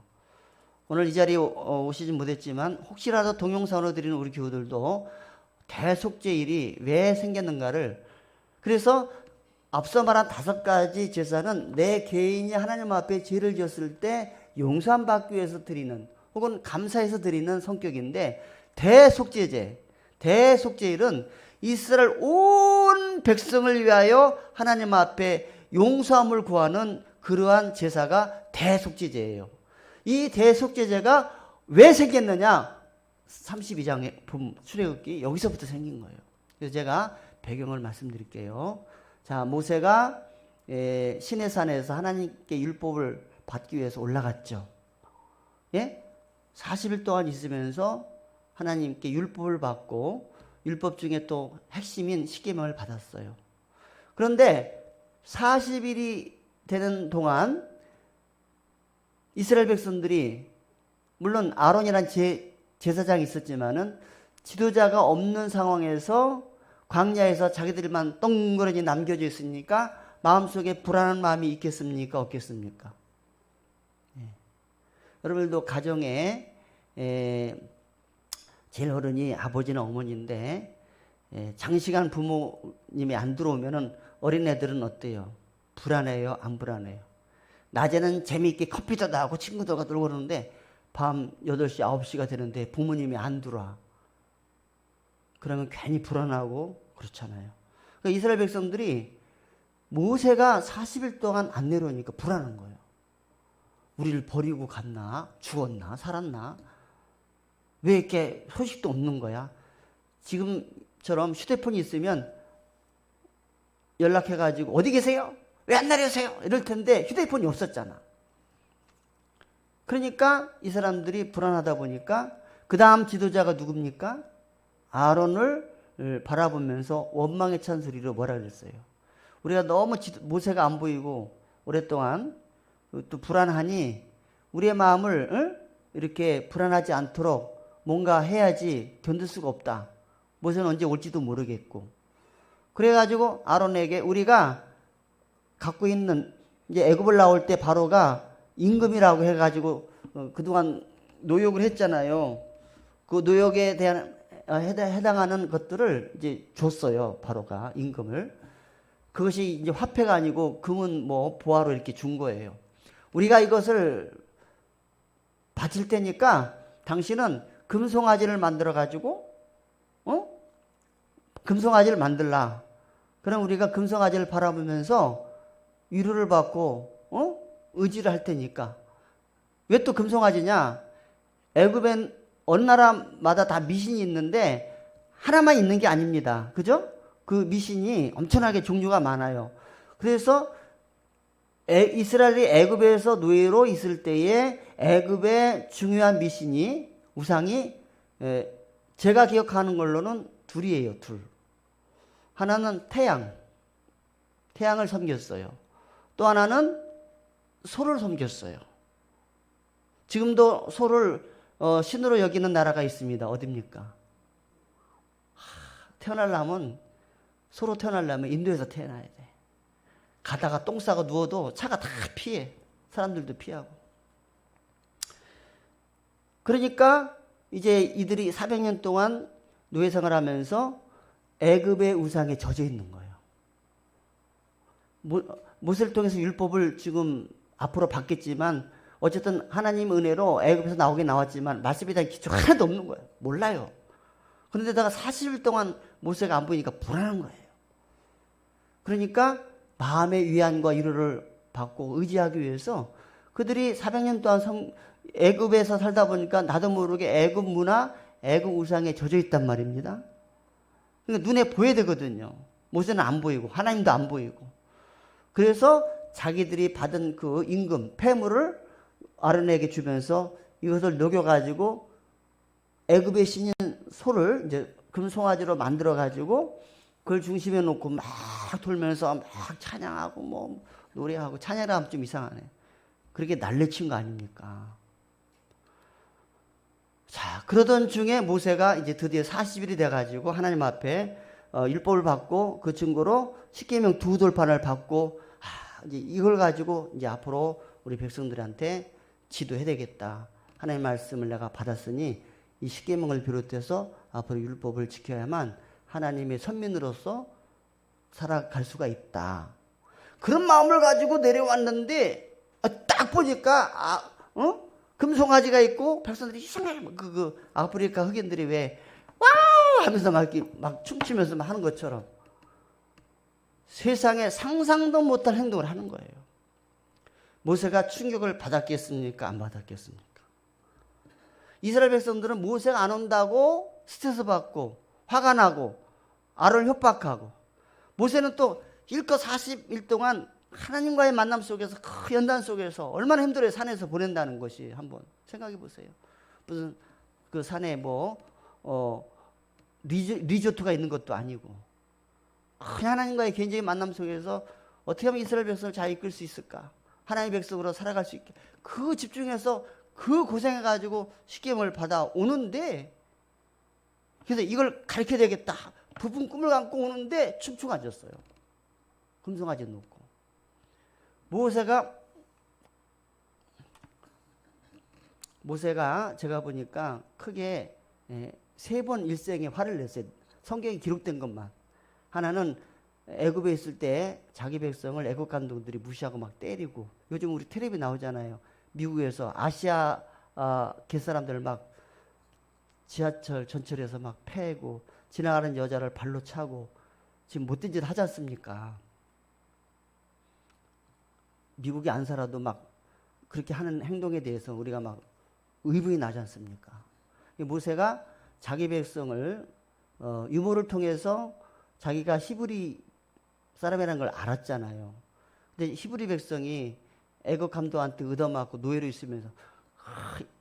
오늘 이 자리에 오시진 못했지만 혹시라도 동영상으로 드리는 우리 교우들도 대속죄일이 왜 생겼는가를, 그래서 앞서 말한 5가지 제사는 내 개인이 하나님 앞에 죄를 지었을 때 용서함 받기 위해서 드리는 혹은 감사해서 드리는 성격인데, 대속죄일은 이스라엘 온 백성을 위하여 하나님 앞에 용서함을 구하는 그러한 제사가 대속죄제예요. 이 대속죄제가 왜 생겼느냐? 32장에 본 출애굽기 여기서부터 생긴 거예요. 그래서 제가 배경을 말씀드릴게요. 자, 모세가 시내산에서 하나님께 율법을 받기 위해서 올라갔죠. 예? 40일 동안 있으면서 하나님께 율법을 받고, 율법 중에 또 핵심인 십계명을 받았어요. 그런데 40일이 되는 동안 이스라엘 백성들이, 물론 아론이란 제사장이 있었지만은 지도자가 없는 상황에서 광야에서 자기들만 덩그러니 남겨져 있으니까 마음속에 불안한 마음이 있겠습니까? 없겠습니까? 여러분들도 가정에 제일 어른이 아버지나 어머니인데 장시간 부모님이 안 들어오면은 어린애들은 어때요? 불안해요? 안 불안해요? 낮에는 재미있게 커피도 나고 친구들과 놀고 그러는데 밤 8시, 9시가 되는데 부모님이 안 들어와. 그러면 괜히 불안하고 그렇잖아요. 그러니까 이스라엘 백성들이 모세가 40일 동안 안 내려오니까 불안한 거예요. 우리를 버리고 갔나? 죽었나? 살았나? 왜 이렇게 소식도 없는 거야? 지금처럼 휴대폰이 있으면 연락해가지고 어디 계세요? 왜 안 내려오세요? 이럴 텐데 휴대폰이 없었잖아. 그러니까 이 사람들이 불안하다 보니까 그 다음 지도자가 누굽니까? 아론을 바라보면서 원망에 찬 소리로 뭐라 그랬어요? 우리가 너무 모세가 안 보이고 오랫동안 또 불안하니 우리의 마음을 이렇게 불안하지 않도록 뭔가 해야지 견딜 수가 없다. 모세는 언제 올지도 모르겠고. 그래가지고 아론에게 우리가 갖고 있는 이제 애굽을 나올 때 바로가 임금이라고 해가지고 그동안 노역을 했잖아요. 그 노역에 대한 해당하는 것들을 이제 줬어요. 바로가 임금을. 그것이 이제 화폐가 아니고 금은 뭐 보화로 이렇게 준 거예요. 우리가 이것을 바칠 테니까 당신은 금송아지를 만들어 가지고 금송아지를 만들라. 그럼 우리가 금송아지를 바라보면서 위로를 받고 의지를 할 테니까. 왜 또 금송아지냐? 애굽엔 어느 나라마다 다 미신이 있는데 하나만 있는 게 아닙니다. 그죠? 그 미신이 엄청나게 종류가 많아요. 그래서 이스라엘이 애굽에서 노예로 있을 때에 애굽의 중요한 미신이 우상이 제가 기억하는 걸로는 둘이에요. 둘. 하나는 태양을 섬겼어요. 또 하나는 소를 섬겼어요. 지금도 소를 신으로 여기는 나라가 있습니다. 어딥니까? 소로 태어나려면 인도에서 태어나야 돼. 가다가 똥 싸고 누워도 차가 다 피해. 사람들도 피하고. 그러니까 이제 이들이 400년 동안 노예생활을 하면서 애굽의 우상에 젖어 있는 거예요. 모세를 통해서 율법을 지금 앞으로 받겠지만 어쨌든 하나님 은혜로 애굽에서 나오긴 나왔지만 말씀에 대한 기초가 하나도 없는 거예요. 몰라요. 그런데다가 40일 동안 모세가 안 보이니까 불안한 거예요. 그러니까 마음의 위안과 위로를 받고 의지하기 위해서 그들이 400년 동안 애굽에서 살다 보니까 나도 모르게 애굽 문화, 애굽 우상에 젖어 있단 말입니다. 그러니까 눈에 보여야 되거든요. 모세는 안 보이고 하나님도 안 보이고. 그래서 자기들이 받은 그 임금, 폐물을 아론에게 주면서 이것을 녹여가지고 애굽의 신인 소를 이제 금송아지로 만들어가지고 그걸 중심에 놓고 막 돌면서 막 찬양하고 뭐 노래하고 찬양을 하면 좀 이상하네. 그렇게 난리친 거 아닙니까? 자, 그러던 중에 모세가 이제 드디어 40일이 돼가지고 하나님 앞에 율법을 받고 그 증거로 십계명 두 돌판을 받고 이제 이걸 가지고 이제 앞으로 우리 백성들한테 지도해야 되겠다. 하나님 말씀을 내가 받았으니 이 십계명을 비롯해서 앞으로 율법을 지켜야만 하나님의 선민으로서 살아갈 수가 있다. 그런 마음을 가지고 내려왔는데 딱 보니까 금송아지가 있고 백성들이 이상하게 그 아프리카 흑인들이 왜 와우 하면서 막 춤추면서 막 하는 것처럼 세상에 상상도 못할 행동을 하는 거예요. 모세가 충격을 받았겠습니까? 안 받았겠습니까? 이스라엘 백성들은 모세가 안 온다고 스트레스 받고 화가 나고 아론을 협박하고, 모세는 또 일껏 40일 동안 하나님과의 만남 속에서 그 연단 속에서 얼마나 힘들어요. 산에서 보낸다는 것이. 한번 생각해 보세요. 무슨 그 산에 리조트가 있는 것도 아니고 하나님과의 개인적인 만남 속에서 어떻게 하면 이스라엘 백성을 잘 이끌 수 있을까, 하나님의 백성으로 살아갈 수 있게, 그 집중해서 그 고생해가지고 십계명을 받아오는데, 그래서 이걸 가르쳐야 되겠다 부푼 꿈을 안고 오는데 춤추고 앉았어요. 금송아지 놓고. 모세가 제가 보니까 크게 3번 일생에 화를 냈어요. 성경에 기록된 것만. 하나는 애굽에 있을 때 자기 백성을 애굽 감독들이 무시하고 막 때리고, 요즘 우리 텔레비 나오잖아요. 미국에서 아시아 개 사람들 막 지하철 전철에서 막 패고 지나가는 여자를 발로 차고 지금 못된 짓 하지 않습니까? 미국에 안 살아도 막 그렇게 하는 행동에 대해서 우리가 막 의문이 나지 않습니까? 모세가 자기 백성을 유모를 통해서 자기가 히브리 사람이라는 걸 알았잖아요. 근데 히브리 백성이 애굽 감독한테 얻어맞고 노예로 있으면서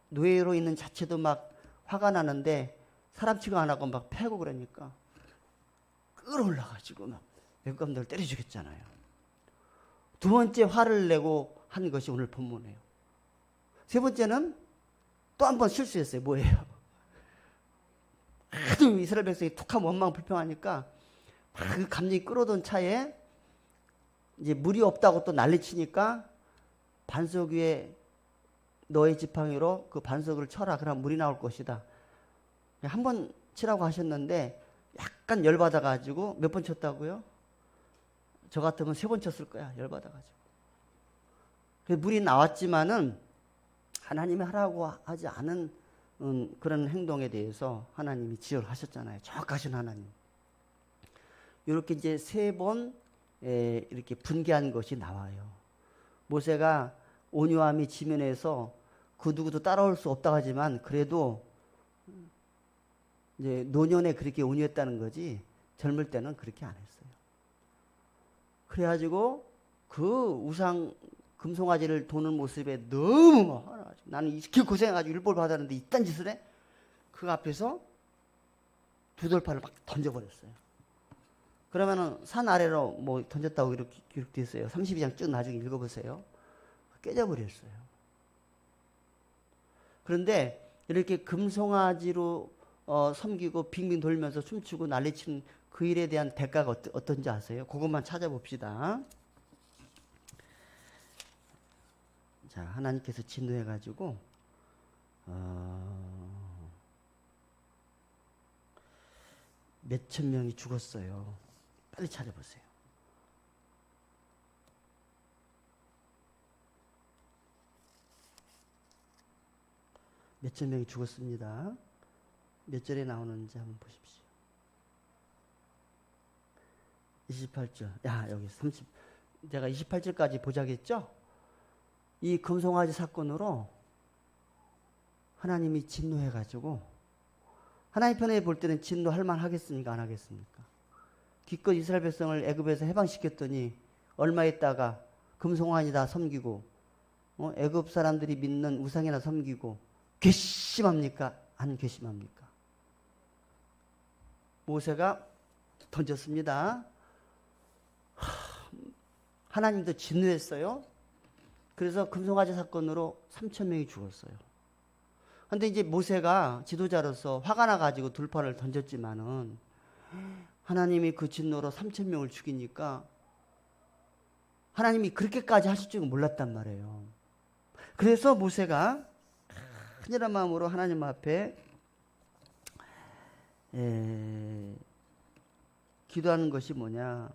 노예로 있는 자체도 막 화가 나는데 사람 취급 안 하고 막 패고 그러니까 끌어올라가지고 막 애굽 감독을 때려 죽였잖아요. 두 번째 화를 내고 한 것이 오늘 본문이에요. 세 번째는 또 한 번 실수했어요. 뭐예요? 하도 이스라엘 백성이 툭하면 원망 불평하니까 그 감정이 끌어오던 차에 이제 물이 없다고 또 난리치니까 반석 위에 너의 지팡이로 그 반석을 쳐라. 그럼 물이 나올 것이다. 한 번 치라고 하셨는데 약간 열받아가지고 몇 번 쳤다고요? 저 같으면 3번 쳤을 거야. 열받아가지고. 물이 나왔지만은 하나님이 하라고 하지 않은 그런 행동에 대해서 하나님이 지적을 하셨잖아요. 정확하신 하나님. 이렇게 이제 3번 이렇게 분개한 것이 나와요. 모세가 온유함이 지면에서 그 누구도 따라올 수 없다고 하지만 그래도 이제 노년에 그렇게 온유했다는 거지 젊을 때는 그렇게 안 했어요. 그래가지고 그 우상 금송아지를 도는 모습에 너무 막 화나가지고 나는 이렇게 고생해가지고 율법을 받았는데 이딴 짓을 해? 그 앞에서 두 돌판을 막 던져버렸어요. 그러면은 산 아래로 뭐 던졌다고 이렇게 기록되어 있어요. 32장 쭉 나중에 읽어보세요. 깨져버렸어요. 그런데 이렇게 금송아지로 섬기고 빙빙 돌면서 춤추고 난리치는 그 일에 대한 대가가 어떤지 아세요? 그것만 찾아봅시다. 자, 하나님께서 진노해가지고 몇천 명이 죽었어요. 빨리 찾아보세요. 몇천 명이 죽었습니다. 몇 절에 나오는지 한번 보십시오. 28절. 야, 여기 30. 제가 28절까지 보자겠죠? 이 금송아지 사건으로 하나님이 진노해가지고 하나님 편에 볼 때는 진노할 만하겠습니까? 안 하겠습니까? 기껏 이스라엘 백성을 애굽에서 해방시켰더니 얼마 있다가 금송아지다 섬기고 애굽 사람들이 믿는 우상이나 섬기고 괘씸합니까? 안 괘씸합니까? 모세가 던졌습니다. 하나님도 진노했어요. 그래서 금송아지 사건으로 3,000명이 죽었어요. 근데 이제 모세가 지도자로서 화가 나가지고 돌판을 던졌지만은 하나님이 그 진노로 3,000명을 죽이니까 하나님이 그렇게까지 하실 줄은 몰랐단 말이에요. 그래서 모세가 큰일한 마음으로 하나님 앞에 기도하는 것이 뭐냐?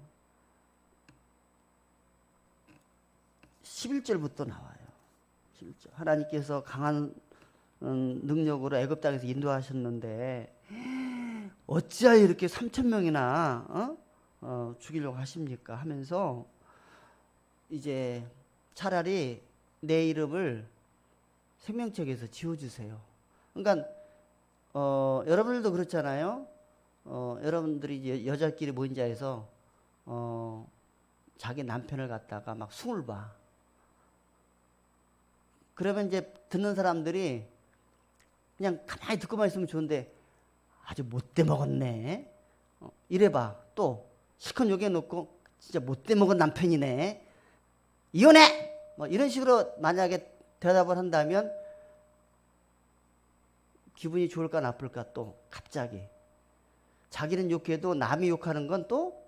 11절부터 나와요. 11절. 하나님께서 강한 능력으로 애굽 땅에서 인도하셨는데 어찌하여 이렇게 3,000명이나 죽이려고 하십니까? 하면서 이제 차라리 내 이름을 생명책에서 지워주세요. 그러니까 여러분들도 그렇잖아요. 여러분들이 이제 여자끼리 모인 자에서 자기 남편을 갖다가 막 숭을 봐. 그러면 이제 듣는 사람들이 그냥 가만히 듣고만 있으면 좋은데 아주 못돼 먹었네. 이래봐. 또 실컷 욕해놓고 진짜 못돼 먹은 남편이네. 이혼해! 뭐 이런 식으로 만약에 대답을 한다면 기분이 좋을까 나쁠까 또 갑자기. 자기는 욕해도 남이 욕하는 건 또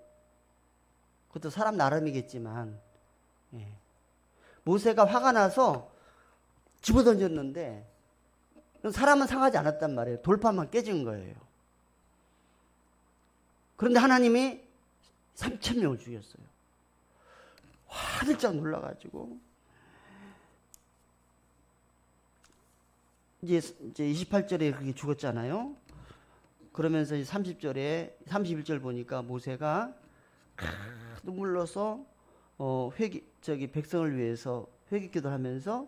그것도 사람 나름이겠지만 모세가 화가 나서 집어던졌는데 사람은 상하지 않았단 말이에요. 돌판만 깨진 거예요. 그런데 하나님이 3,000명을 죽였어요. 화들짝 놀라가지고 이제 28절에 그게 죽었잖아요. 그러면서 31절 보니까 모세가 눈물 흘려서 백성을 위해서 회개기도를 하면서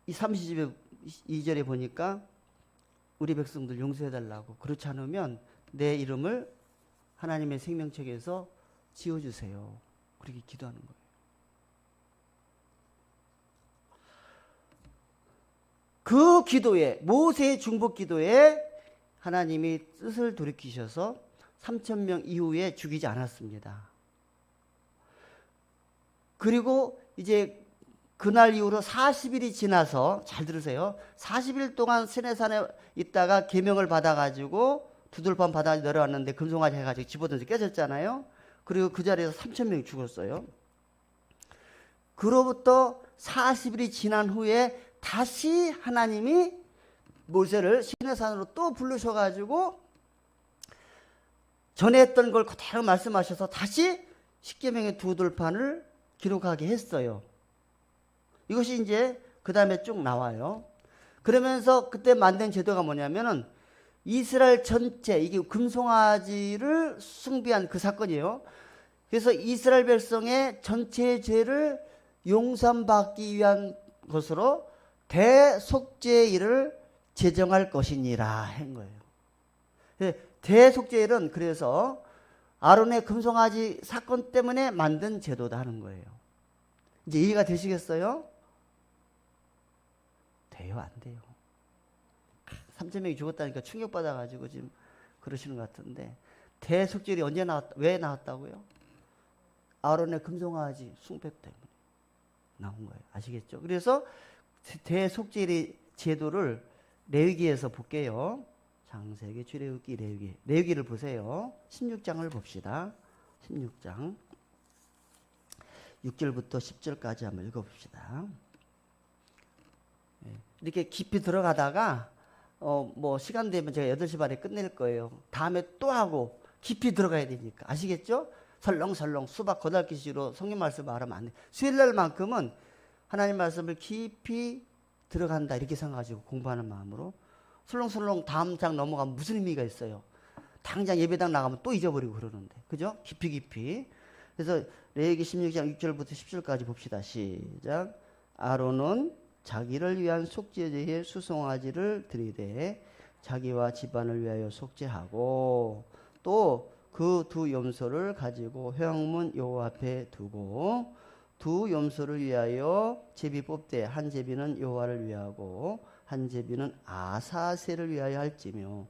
이 32절에 보니까 우리 백성들 용서해달라고, 그렇지 않으면 내 이름을 하나님의 생명책에서 지워주세요. 그렇게 기도하는 거예요. 그 기도에, 모세의 중복 기도에 하나님이 뜻을 돌이키셔서 3,000명 이후에 죽이지 않았습니다. 그리고 이제 그날 이후로 40일이 지나서, 잘 들으세요. 40일 동안 시내산에 있다가 계명을 받아가지고 두들판 바다 내려왔는데 금송아지 해가지고 집어던져 깨졌잖아요. 그리고 그 자리에서 3,000명이 죽었어요. 그로부터 40일이 지난 후에 다시 하나님이 모세를 시내산으로 또 부르셔가지고 전에 했던 걸 그대로 말씀하셔서 다시 십계명의 두 돌판을 기록하게 했어요. 이것이 이제 그 다음에 쭉 나와요. 그러면서 그때 만든 제도가 뭐냐면은 이스라엘 전체, 이게 금송아지를 숭배한 그 사건이에요. 그래서 이스라엘 백성의 전체 죄를 용서받기 위한 것으로 대속죄일을 제정할 것이니라 한 거예요. 대속죄일은 그래서 아론의 금송아지 사건 때문에 만든 제도다 하는 거예요. 이제 이해가 되시겠어요? 돼요, 안 돼요? 3,000명이 죽었다니까 충격받아가지고 지금 그러시는 것 같은데, 대속죄일이 언제 왜 나왔다고요? 아론의 금송아지 숭배 때문에 나온 거예요. 아시겠죠? 그래서 대속죄일의 제도를 레위기에서 볼게요. 창세기, 출애굽기, 레위기. 레위기를 보세요. 16장을 봅시다. 16장 6절부터 10절까지 한번 읽어봅시다. 이렇게 깊이 들어가다가 뭐 시간 되면 제가 8시 반에 끝낼 거예요. 다음에 또 하고 깊이 들어가야 되니까. 아시겠죠? 설렁설렁 수박 거달기식으로 성경 말씀 말하면 안 돼. 수요일 날만큼은 하나님 말씀을 깊이 들어간다 이렇게 생각하시고 공부하는 마음으로 설렁설렁 다음 장 넘어가면 무슨 의미가 있어요? 당장 예배당 나가면 또 잊어버리고 그러는데. 그죠? 깊이. 그래서 레위기 16장 6절부터 10절까지 봅시다. 시작. 아론은 자기를 위한 속죄제에 수송아지를 드리되 자기와 집안을 위하여 속죄하고 또 그 두 염소를 가지고 회막문 여호와 앞에 두고 두 염소를 위하여 제비 뽑되 한 제비는 여호와를 위하고 한 제비는 아사셀을 위하여 할지며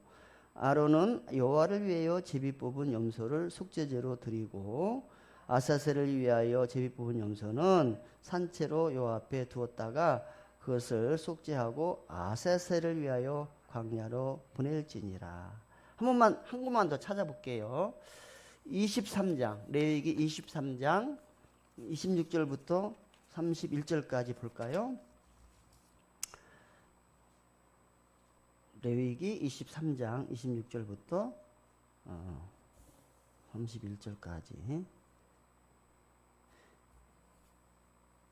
아론은 여호와를 위하여 제비 뽑은 염소를 속죄제로 드리고 아사셀을 위하여 제비 뽑은 염소는 산채로 여호와 앞에 두었다가 그것을 속죄하고 아사셀을 위하여 광야로 보낼지니라. 한 곳만 더 찾아볼게요. 23장 레위기 23장 26절부터 31절까지 볼까요? 레위기 23장 26절부터 31절까지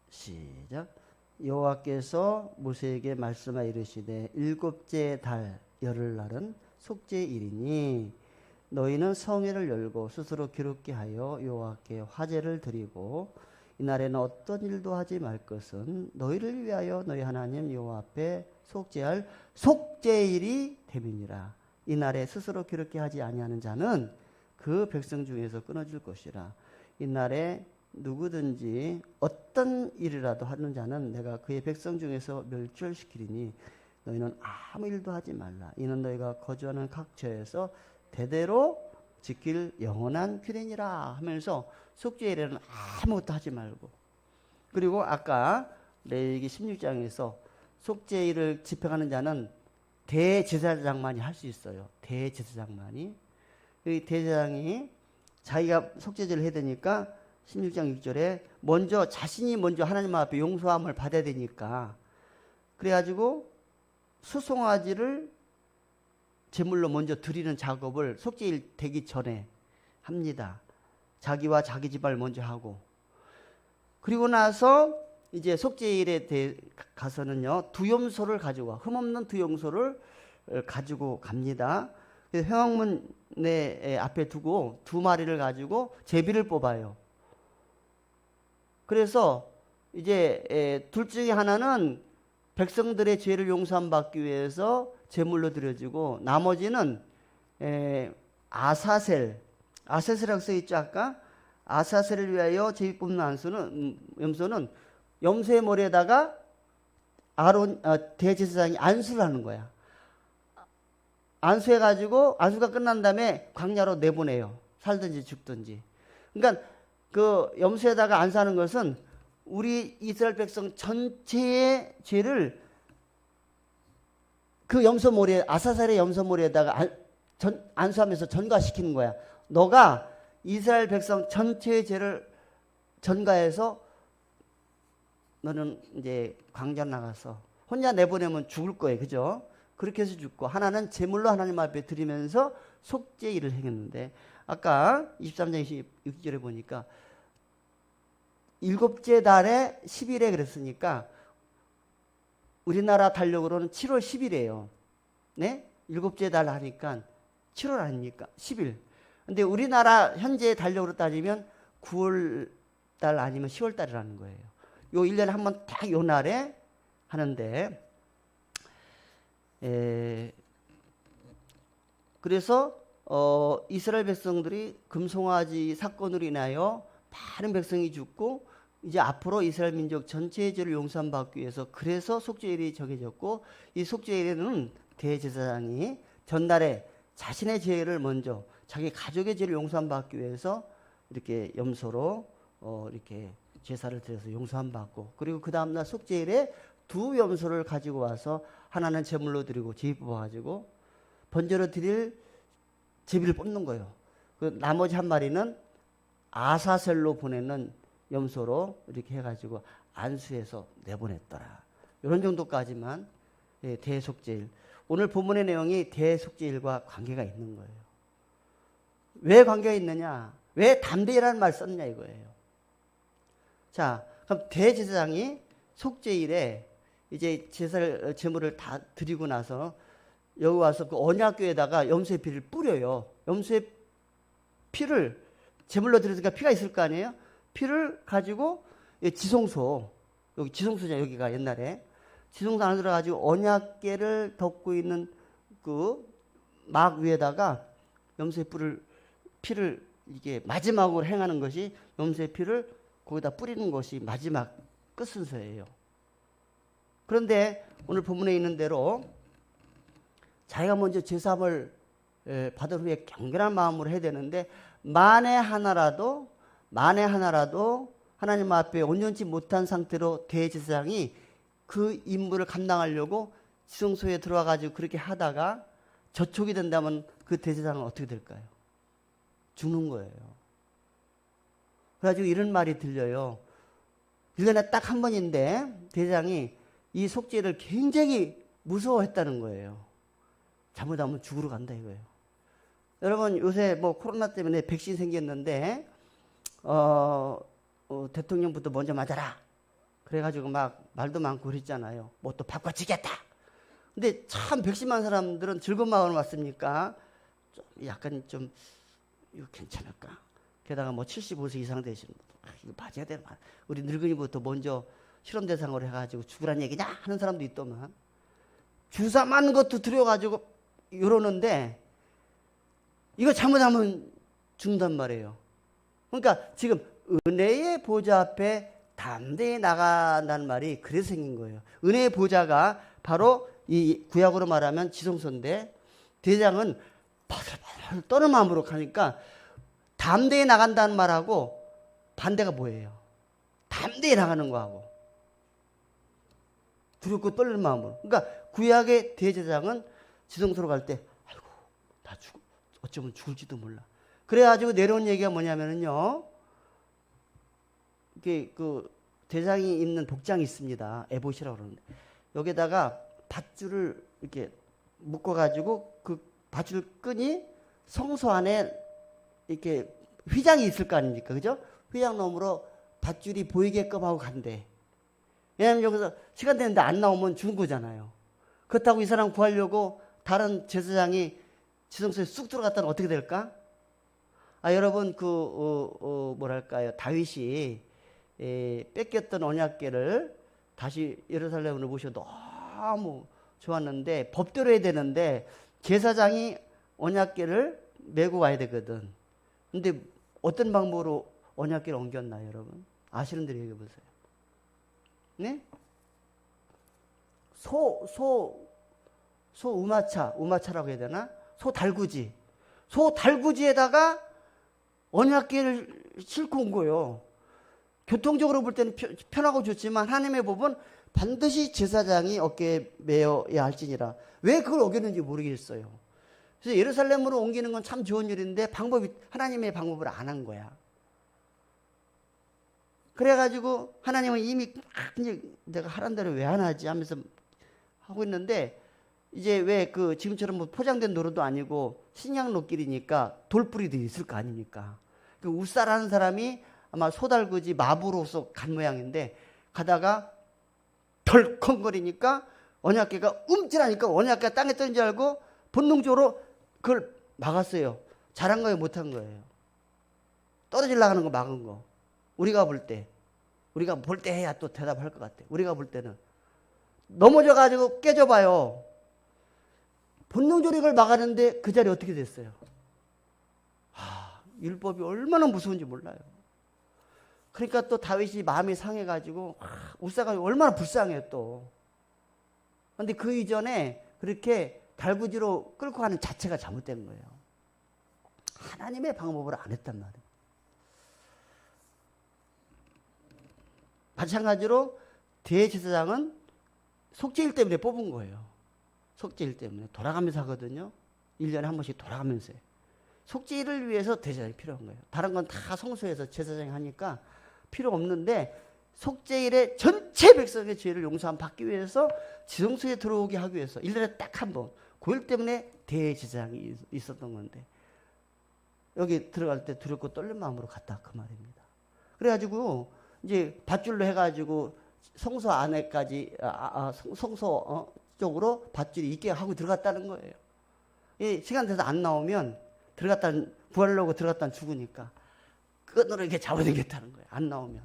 시작. 여호와께서 모세에게 말씀하여 이르시되 일곱째 달 열흘날은 속죄일이니 너희는 성회를 열고 스스로 기록게 하여 여호와께 화제를 드리고 이날에는 어떤 일도 하지 말 것은 너희를 위하여 너희 하나님 여호와 앞에 속죄할 속죄일이 됨이니라. 이날에 스스로 기록게 하지 아니하는 자는 그 백성 중에서 끊어질 것이라. 이날에 누구든지 어떤 일이라도 하는 자는 내가 그의 백성 중에서 멸절시키리니 너희는 아무 일도 하지 말라. 이는 너희가 거주하는 각 처에서 대대로 지킬 영원한 규례니라 하면서 속죄일에는 아무것도 하지 말고, 그리고 아까 레위기 16장에서 속죄일을 집행하는 자는 대제사장만이 할 수 있어요. 대제사장만이. 이 대제사장이 자기가 속죄제를 해야 되니까 16장 6절에 자신이 먼저 하나님 앞에 용서함을 받아야 되니까, 그래가지고 수송아지를 제물로 먼저 드리는 작업을 속죄일 되기 전에 합니다. 자기와 자기 집안을 먼저 하고, 그리고 나서 이제 속죄일에 가서는요, 두 염소를 가지고 흠없는 두 염소를 가지고 갑니다. 회막문 앞에 두고 두 마리를 가지고 제비를 뽑아요. 그래서 이제 둘 중에 하나는 백성들의 죄를 용서함 받기 위해서 제물로 드려지고, 나머지는 아사셀이라고 써있죠. 아까 아사셀을 위하여 제비 뽑는 염소는 염소의 머리에다가 대제사장이 안수를 하는 거야. 안수해가지고 안수가 끝난 다음에 광야로 내보내요. 살든지 죽든지. 그러니까 그 염소에다가 안수하는 것은 우리 이스라엘 백성 전체의 죄를 그 염소머리에, 아사셀의 염소머리에다가 안수하면서 전가시키는 거야. 너가 이스라엘 백성 전체의 죄를 전가해서 너는 이제 광야 나가서 혼자 내보내면 죽을 거예요. 그죠? 그렇게 해서 죽고, 하나는 제물로 하나님 앞에 드리면서 속죄일을 행했는데, 아까 23장 26절에 보니까 일곱째 달에 10일에 그랬으니까 우리나라 달력으로는 7월 10일이에요. 네? 일곱째 달 하니까 7월 아닙니까? 10일. 근데 우리나라 현재 달력으로 따지면 9월 달 아니면 10월 달이라는 거예요. 요 1년에 한 번 딱 요 날에 하는데, 그래서 이스라엘 백성들이 금송아지 사건으로 인하여 많은 백성이 죽고 이제 앞으로 이스라엘 민족 전체의 죄를 용서함 받기 위해서 그래서 속죄일이 정해졌고 이 속죄일에는 대제사장이 전날에 자신의 죄를 먼저 자기 가족의 죄를 용서함 받기 위해서 이렇게 염소로 이렇게 제사를 드려서 용서함 받고 그리고 그 다음날 속죄일에 두 염소를 가지고 와서 하나는 제물로 드리고 제비 뽑아가지고 번제로 드릴 제비를 뽑는 거예요. 그 나머지 한 마리는 아사셀로 보내는 염소로 이렇게 해가지고 안수해서 내보냈더라. 이런 정도까지만 대속죄일. 오늘 본문의 내용이 대속죄일과 관계가 있는 거예요. 왜 관계가 있느냐? 왜 담대히라는 말 썼냐 이거예요. 자, 그럼 대제사장이 속죄일에 이제 제물을 다 드리고 나서 여기 와서 그 언약궤에다가 염소의 피를 뿌려요. 염소의 피를 제물로 드렸으니까 피가 있을 거 아니에요? 피를 가지고 지성소, 여기 지성소냐 여기가 옛날에 지성소 안에 들어가지고 언약궤를 덮고 있는 그 막 위에다가 염소의 피를 이게 마지막으로 행하는 것이 염소의 피를 거기다 뿌리는 것이 마지막 끝 순서예요. 그런데 오늘 본문에 있는 대로 자기가 먼저 제사함을 받은 후에 경건한 마음으로 해야 되는데 만에 하나라도 하나님 앞에 온전치 못한 상태로 대제사장이 그 임무를 감당하려고 지성소에 들어와 가지고 그렇게 하다가 저촉이 된다면 그 대제사장은 어떻게 될까요? 죽는 거예요. 그래가지고 이런 말이 들려요. 1년에 딱 한 번인데 대제사장이 이 속죄를 굉장히 무서워했다는 거예요. 잘못하면 죽으러 간다 이거예요. 여러분 요새 뭐 코로나 때문에 백신 생겼는데 대통령부터 먼저 맞아라. 그래가지고 막 말도 많고 그랬잖아요. 뭐 또 바꿔치겠다. 근데 참 백신 맞은 사람들은 즐거운 마음으로 왔습니까? 좀 약간 좀 이거 괜찮을까? 게다가 뭐 75세 이상 되시는 분들 이거 맞아야 되나? 우리 늙은이부터 먼저 실험 대상으로 해가지고 죽으란 얘기냐 하는 사람도 있더만 주사 맞는 것도 들여가지고 이러는데 이거 잘못하면 죽는단 말이에요. 그러니까 지금 은혜의 보좌 앞에 담대히 나간다는 말이 그래서 생긴 거예요. 은혜의 보좌가 바로 이 구약으로 말하면 지성소인데 대장은 바들바들 떠는 마음으로 가니까 담대히 나간다는 말하고 반대가 뭐예요? 담대히 나가는 거하고 두렵고 떨리는 마음으로. 그러니까 구약의 대제사장은 지성소로 갈 때 아이고 나 어쩌면 죽을지도 몰라. 그래가지고 내려온 얘기가 뭐냐면은요. 이게 그 대장이 입는 복장이 있습니다. 에봇이라고 그러는데 여기다가 밧줄을 이렇게 묶어가지고 그 밧줄 끈이 성소 안에 이렇게 휘장이 있을 거 아닙니까, 그죠? 휘장 너머로 밧줄이 보이게끔 하고 간대. 왜냐하면 여기서 시간 되는데 안 나오면 죽은 거잖아요. 그렇다고 이 사람 구하려고 다른 제사장이 지성소에 쑥 들어갔다면 어떻게 될까? 여러분 뭐랄까요, 다윗이 뺏겼던 언약궤를 다시 예루살렘으로 모셔 너무 좋았는데 법대로 해야 되는데 제사장이 언약궤를 메고 가야 되거든. 근데 어떤 방법으로 언약궤를 옮겼나요, 여러분? 아시는 대로 얘기해 보세요. 네? 우마차라고 해야 되나? 소 달구지에다가 언약궤를 싣고 온 거예요. 교통적으로 볼 때는 편하고 좋지만 하나님의 법은 반드시 제사장이 어깨에 메어야 할지니라. 왜 그걸 어겼는지 모르겠어요. 그래서 예루살렘으로 옮기는 건 참 좋은 일인데 하나님의 방법을 안 한 거야. 그래가지고 하나님은 이미 내가 하란 대로 왜 안 하지 하면서 하고 있는데 이제 왜 지금처럼 뭐 포장된 도로도 아니고 신양 로길이니까 돌뿌리들이 있을 거 아닙니까? 그 우사라는 사람이 아마 소달구지 마부로서 간 모양인데 가다가 덜컹거리니까 언약궤가 움찔하니까 언약궤가 땅에 떨어진 줄 알고 본능적으로 그걸 막았어요. 잘한 거예요, 못한 거예요? 떨어지려고 하는 거 막은 거. 우리가 볼 때 해야 또 대답할 것 같아. 우리가 볼 때는 넘어져가지고 깨져봐요. 본능적으로 이걸 막았는데 그 자리 어떻게 됐어요? 율법이 얼마나 무서운지 몰라요. 그러니까 또 다윗이 마음이 상해가지고 울사가 얼마나 불쌍해요 또. 그런데 그 이전에 그렇게 달구지로 끌고 가는 자체가 잘못된 거예요. 하나님의 방법으로 안 했단 말이에요. 마찬가지로 대제사장은 속죄일 때문에 뽑은 거예요. 속죄일 때문에 돌아가면서 하거든요. 1년에 한 번씩 돌아가면서 해요. 속죄일을 위해서 대제사장이 필요한 거예요. 다른 건 다 성소에서 제사장이 하니까 필요 없는데 속죄일에 전체 백성의 죄를 용서함 받기 위해서 지성소에 들어오게 하기 위해서 1년에 딱 한 번, 그 일 때문에 대제사장이 있었던 건데 여기 들어갈 때 두렵고 떨린 마음으로 갔다 그 말입니다. 그래가지고 이제 밧줄로 해가지고 성소 안에까지 성소 쪽으로 밧줄이 있게 하고 들어갔다는 거예요. 이 시간 돼서 안 나오면 들어갔다 구하려고 들어갔다 죽으니까 끈으로 이렇게 잡아당겼다는 거예요. 안 나오면.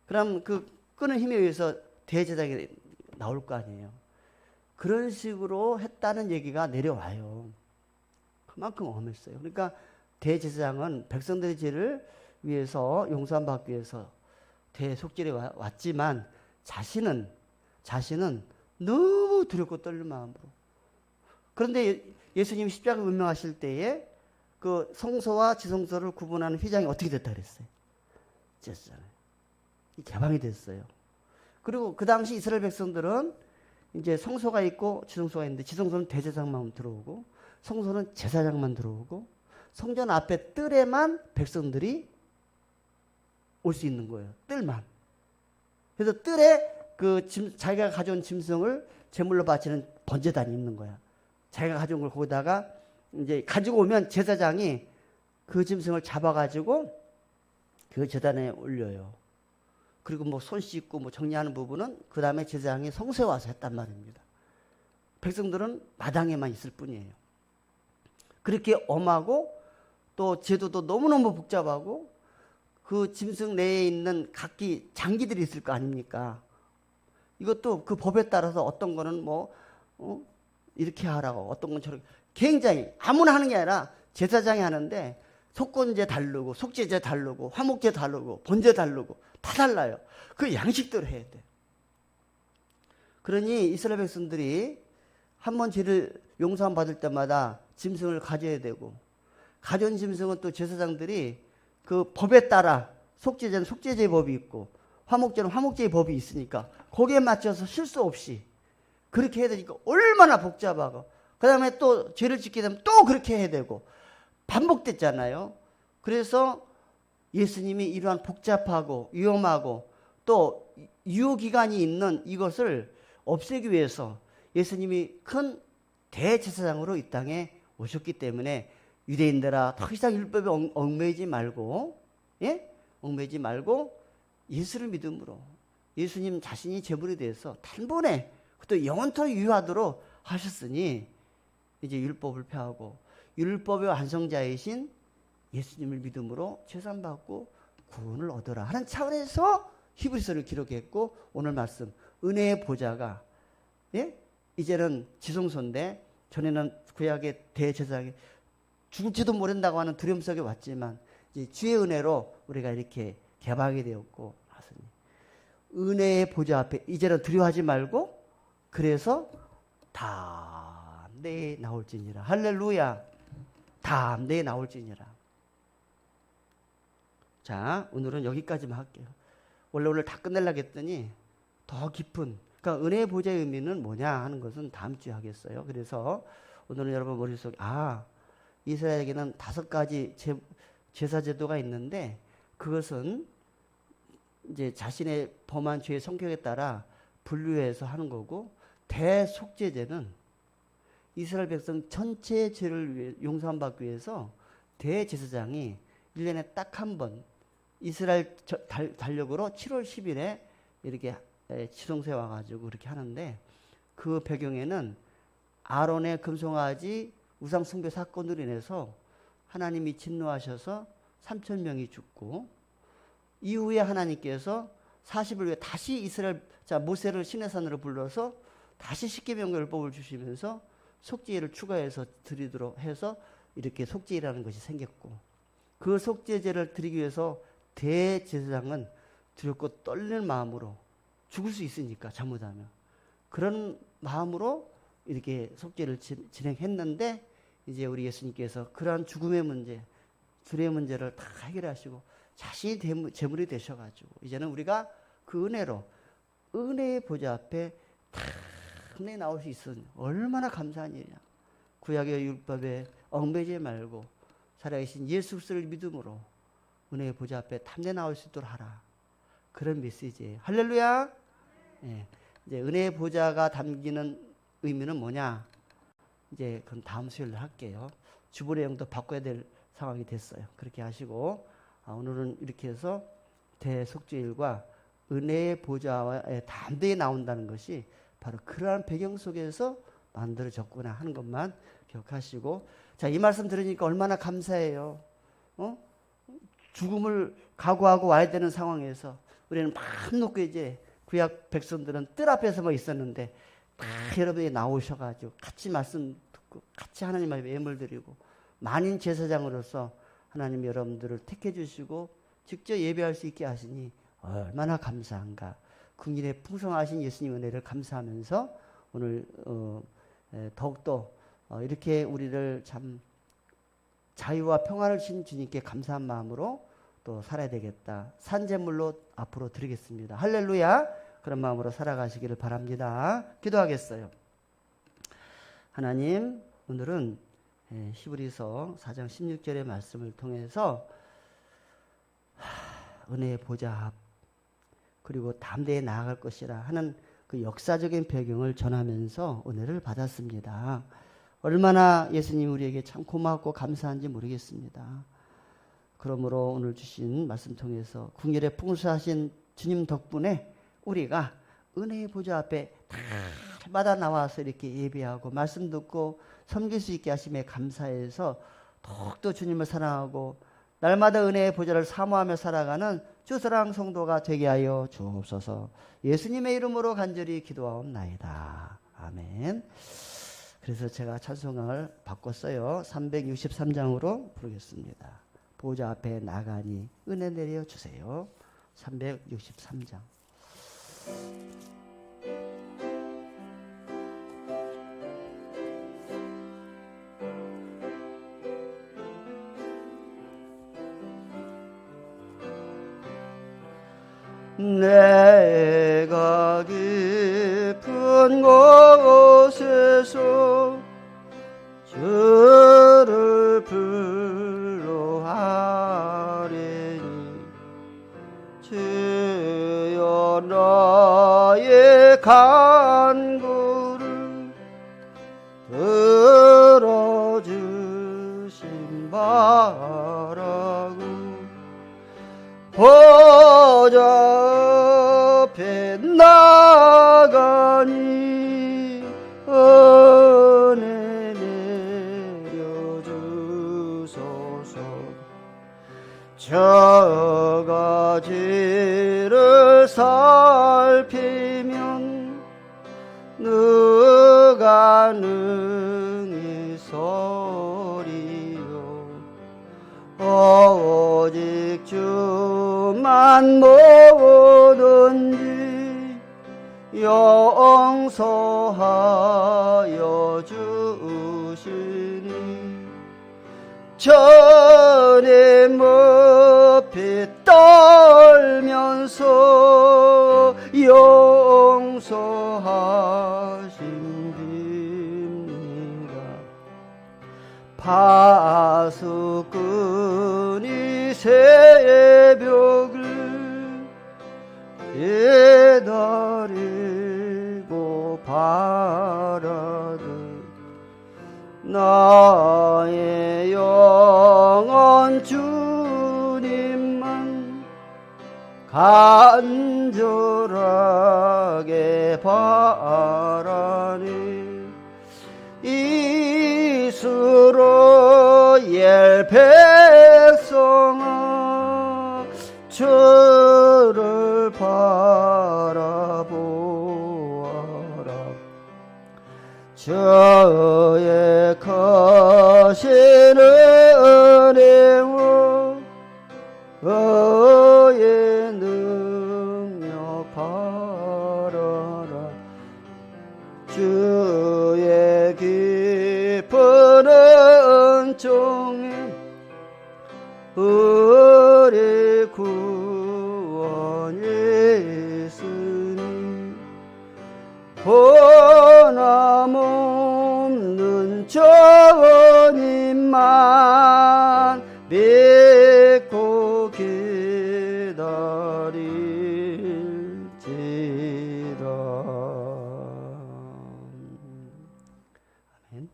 그럼 그 끄는 힘에 의해서 대제사장이 나올 거 아니에요. 그런 식으로 했다는 얘기가 내려와요. 그만큼 엄했어요. 그러니까 대제사장은 백성들의 죄를 위해서 용서함 받기 위해서 대속죄에 왔지만 자신은 너무 두렵고 떨린 마음으로. 그런데 예수님이 십자가 운명하실 때에 그 성소와 지성소를 구분하는 휘장이 어떻게 됐다 그랬어요? 됐잖아요. 개방이 됐어요. 그리고 그 당시 이스라엘 백성들은 이제 성소가 있고 지성소가 있는데 지성소는 대제사장만 들어오고 성소는 제사장만 들어오고 성전 앞에 뜰에만 백성들이 올 수 있는 거예요. 뜰만. 그래서 뜰에 자기가 가져온 짐승을 제물로 바치는 번제단이 있는 거야. 자기가 가져온 걸 거기다가 이제 가지고 오면 제사장이 그 짐승을 잡아가지고 그 제단에 올려요. 그리고 뭐 손 씻고 뭐 정리하는 부분은 그 다음에 제사장이 성소에 와서 했단 말입니다. 백성들은 마당에만 있을 뿐이에요. 그렇게 엄하고 또 제도도 너무너무 복잡하고 그 짐승 내에 있는 각기 장기들이 있을 거 아닙니까? 이것도 그 법에 따라서 어떤 거는 이렇게 하라고 어떤 건 저렇게 굉장히 아무나 하는 게 아니라 제사장이 하는데 속건제 다르고 속죄제 다르고 화목제 다르고 번제 다르고 다 달라요. 그 양식대로 해야 돼. 그러니 이스라엘 백성들이 한 번 죄를 용서함 받을 때마다 짐승을 가져야 되고 가져온 짐승은 또 제사장들이 그 법에 따라 속죄제는 속죄제의 법이 있고 화목제는 화목제의 법이 있으니까 거기에 맞춰서 실수 없이 그렇게 해야 되니까 얼마나 복잡하고 그 다음에 또 죄를 짓게 되면 또 그렇게 해야 되고 반복됐잖아요. 그래서 예수님이 이러한 복잡하고 위험하고 또 유효기간이 있는 이것을 없애기 위해서 예수님이 큰 대제사장으로 이 땅에 오셨기 때문에 유대인들아 더 이상 율법에 얽매이지 말고 얽매이지 말고 예수를 믿음으로 예수님 자신이 제물이 돼서 단번에 또 영원토록 유효하도록 하셨으니 이제 율법을 폐하고 율법의 완성자이신 예수님을 믿음으로 죄산받고 구원을 얻어라 하는 차원에서 히브리서를 기록했고 오늘 말씀 은혜의 보좌가 이제는 지성소인데 전에는 구약의 대제사장이 죽을지도 모른다고 하는 두려움 속에 왔지만 이제 주의 은혜로 우리가 이렇게 개방이 되었고 은혜의 보좌 앞에 이제는 두려워하지 말고 그래서 다 내에 나올지니라. 할렐루야. 다 내에 나올지니라. 자, 오늘은 여기까지만 할게요. 원래 오늘 다 끝내려고 했더니 더 깊은 그러니까 은혜의 보좌의 의미는 뭐냐 하는 것은 다음 주에 하겠어요. 그래서 오늘은 여러분 머릿속에 이스라엘에게는 5가지 제사 제도가 있는데 그것은 이제 자신의 범한 죄의 성격에 따라 분류해서 하는 거고 대속죄제는 이스라엘 백성 전체의 죄를 위해 용서함 받기 위해서 대제사장이 1년에 딱 한 번 이스라엘 달력으로 7월 10일에 이렇게 지성소에 와가지고 그렇게 하는데 그 배경에는 아론의 금송아지 우상 숭배 사건으로 인해서 하나님이 진노하셔서 3,000명이 죽고 이후에 하나님께서 40일 후에 다시 모세를 시내산으로 불러서 다시 십계명과 율법을 주시면서 속죄제를 추가해서 드리도록 해서 이렇게 속죄제라는 것이 생겼고 그 속죄제를 드리기 위해서 대제사장은 두렵고 떨리는 마음으로 죽을 수 있으니까 잘못하면 그런 마음으로 이렇게 속죄를 진행했는데 이제 우리 예수님께서 그러한 죽음의 문제, 죄의 문제를 다 해결하시고 자신이 제물이 되셔가지고 이제는 우리가 그 은혜로 은혜의 보좌 앞에 다 은혜 나올 수 있으니 얼마나 감사한 일이냐. 구약의 율법에 얽매이지 말고 살아계신 예수 그리스도를 믿음으로 은혜의 보좌 앞에 탐내 나올 수 있도록 하라. 그런 메시지예요. 할렐루야. 예. 이제 은혜의 보좌가 담기는 의미는 뭐냐? 이제 그건 다음 수요일에 할게요. 주보 내용도 바꿔야 될 상황이 됐어요. 그렇게 하시고 오늘은 이렇게 해서 대속죄일과 은혜의 보좌에 담대히 나온다는 것이 바로 그러한 배경 속에서 만들어졌구나 하는 것만 기억하시고, 자, 이 말씀 들으니까 얼마나 감사해요. 죽음을 각오하고 와야 되는 상황에서 우리는 마음 놓고 이제 구약 백성들은 뜰 앞에서만 있었는데 다 여러분이 나오셔가지고 같이 말씀 듣고 같이 하나님 앞에 예물 드리고 만인 제사장으로서 하나님 여러분들을 택해 주시고 직접 예배할 수 있게 하시니 얼마나 감사한가. 국민의 풍성하신 예수님 은혜를 감사하면서 오늘 더욱더 이렇게 우리를 참 자유와 평안을 주신 주님께 감사한 마음으로 또 살아야 되겠다. 산제물로 앞으로 드리겠습니다. 할렐루야. 그런 마음으로 살아가시기를 바랍니다. 기도하겠어요. 하나님, 오늘은 히브리서 4장 16절의 말씀을 통해서 은혜의 보좌 앞 그리고 담대히 나아갈 것이라 하는 그 역사적인 배경을 전하면서 은혜를 받았습니다. 얼마나 예수님 우리에게 참 고맙고 감사한지 모르겠습니다. 그러므로 오늘 주신 말씀 통해서 궁일에 풍수하신 주님 덕분에 우리가 은혜의 보좌 앞에 달마다 나와서 이렇게 예배하고 말씀 듣고 섬길 수 있게 하심에 감사해서 더욱더 주님을 사랑하고 날마다 은혜의 보좌를 사모하며 살아가는 주사랑 성도가 되게 하여 주옵소서. 예수님의 이름으로 간절히 기도하옵나이다. 아멘. 그래서 제가 찬송을 바꿨어요. 363장으로 부르겠습니다. 보좌 앞에 나가니 은혜 내려 주세요. 363장. 내가 깊은 곳에서 주를 불러하리니 주여 나의 간구를 들어주신 바라고 보좌 앞에 나가니 은혜 내려주소서. 저 가지를 살피면 누가 능히 서리요. 오직 주만 뭐든지 용서하여 주시니 전에 높이 떨면서 용서하신 빕니다. 파수꾼이 새벽을 기다리고 바라듯 나의 영혼 주님만 간절하게 바라니 이스라엘 백성아 주를 바라보아라. 저의 크신 은혜와 주의 깊은 은총에 우리 구원 예수님 변함없는 주님만 믿고 기다릴지라. 아멘.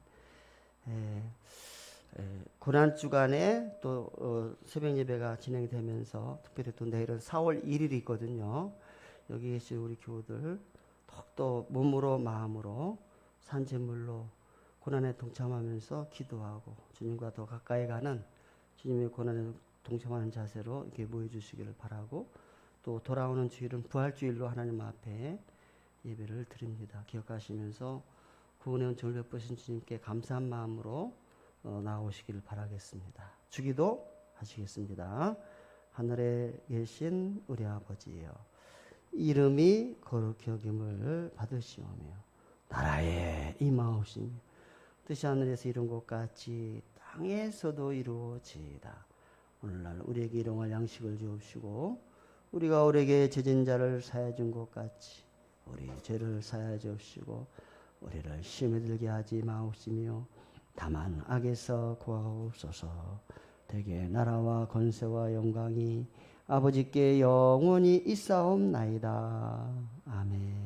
고난 주간에 또 새벽 예배가 진행되면서 특별히 또 내일은 4월 1일이 있거든요. 여기 계신 우리 교우들 더욱더 몸으로 마음으로 산재물로 고난에 동참하면서 기도하고 주님과 더 가까이 가는 주님의 고난에 동참하는 자세로 이렇게 모여주시기를 바라고, 또 돌아오는 주일은 부활주일로 하나님 앞에 예배를 드립니다. 기억하시면서 구원의 은총을 베푸신 주님께 감사한 마음으로 나오시기를 바라겠습니다. 주기도 하시겠습니다. 하늘에 계신 우리 아버지여, 이름이 거룩히 여김을 받으시오며 나라에 임하옵시며 뜻이 하늘에서 이룬 것 같이 땅에서도 이루어지이다. 오늘날 우리에게 일용할 양식을 주옵시고 우리가 우리에게 죄진 자를 사하여 준 것 같이 우리 죄를 사하여 주옵시고 우리를 시험에 들게 하지 마옵시며 다만 악에서 구하옵소서. 대개 나라와 권세와 영광이 아버지께 영원히 있사옵나이다. 아멘.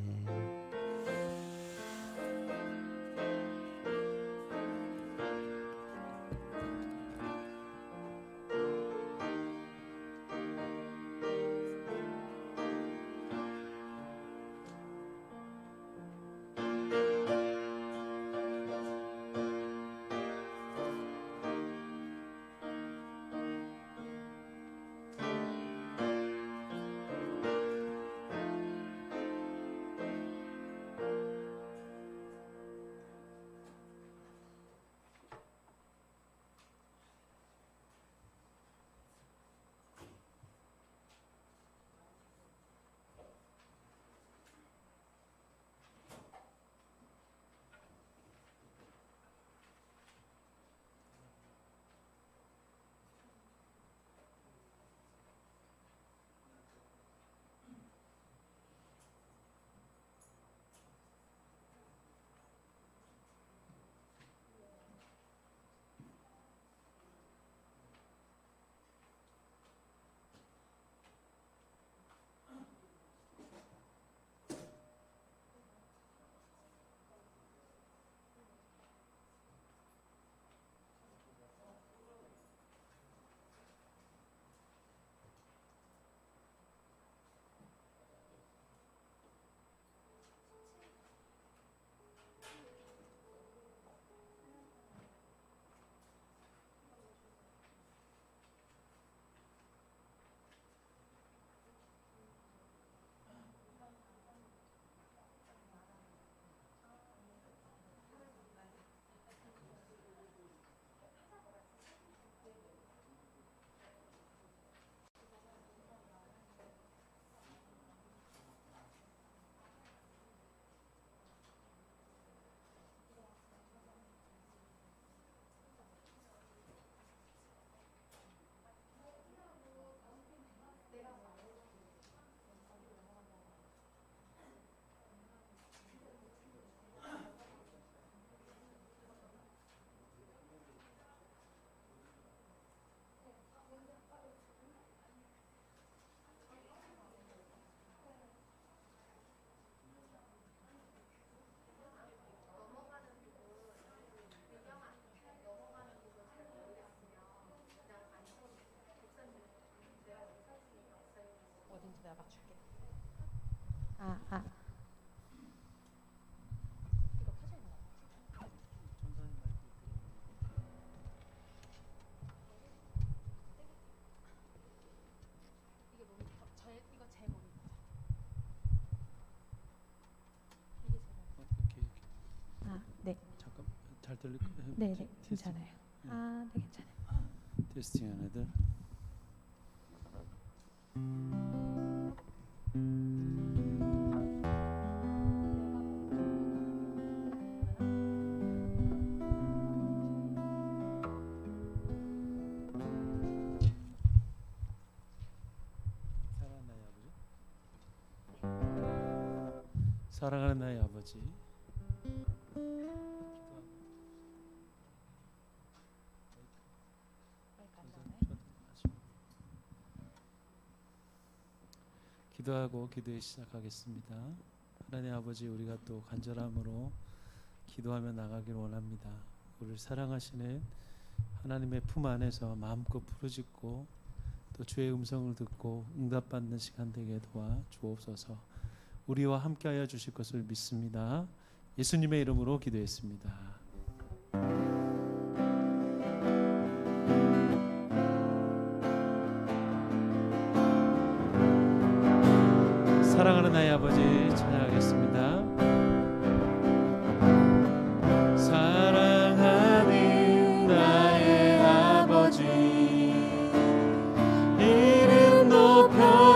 어딘지 내가 맞출게. 이거 켜져 있는 거 같아. 이게 모니터. 이거 제 모니터. 이게 제 모니터. 네. 잠깐 잘 들릴 네, 괜찮아요. 네, 괜찮아요. 테스팅 하나들. 사랑하는 나의 아버지, 기도하고 기도에 시작하겠습니다. 하나님 아버지, 우리가 또 간절함으로 기도하며 나가길 원합니다. 우리를 사랑하시는 하나님의 품 안에서 마음껏 부르짖고 또 주의 음성을 듣고 응답받는 시간 되게 도와 주옵소서. 우리와 함께하여 주실 것을 믿습니다. 예수님의 이름으로 기도했습니다. 사랑하는 나의 아버지 찬양하겠습니다. 사랑하는 나의 아버지, 이름 높여드립니다.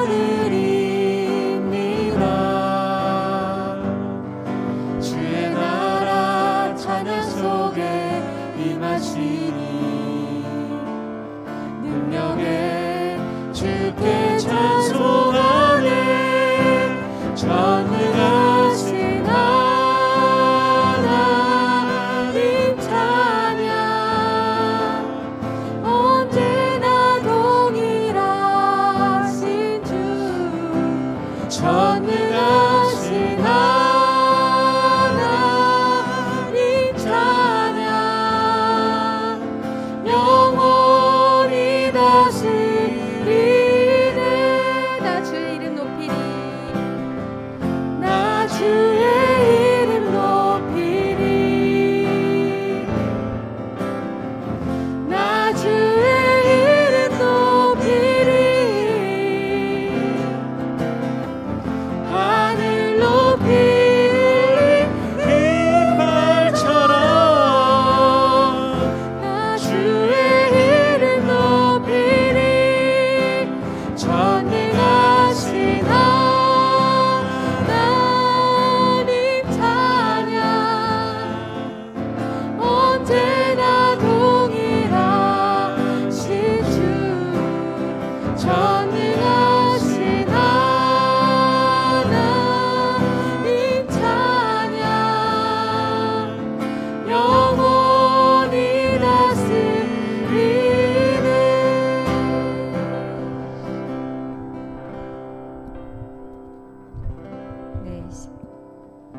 주의 나라 찬양 속에 임하시니 능력에 주께 찬송하네. 전능하신 하나님 찬양, 언제나 동일하신 주. 전능하신 하나님 찬양, 영원히 다스리네. 나 주의 이름 높이리. 나 주의 이름 높이리. 나 주의 이름 높이리. 하늘 높이 깃발처럼 나 주의 이름 높이리. 전능하신 하나님 찬양, 언제나 동일하신 주. 전능하신 하나님 찬양, 영원히 다스리네. 네,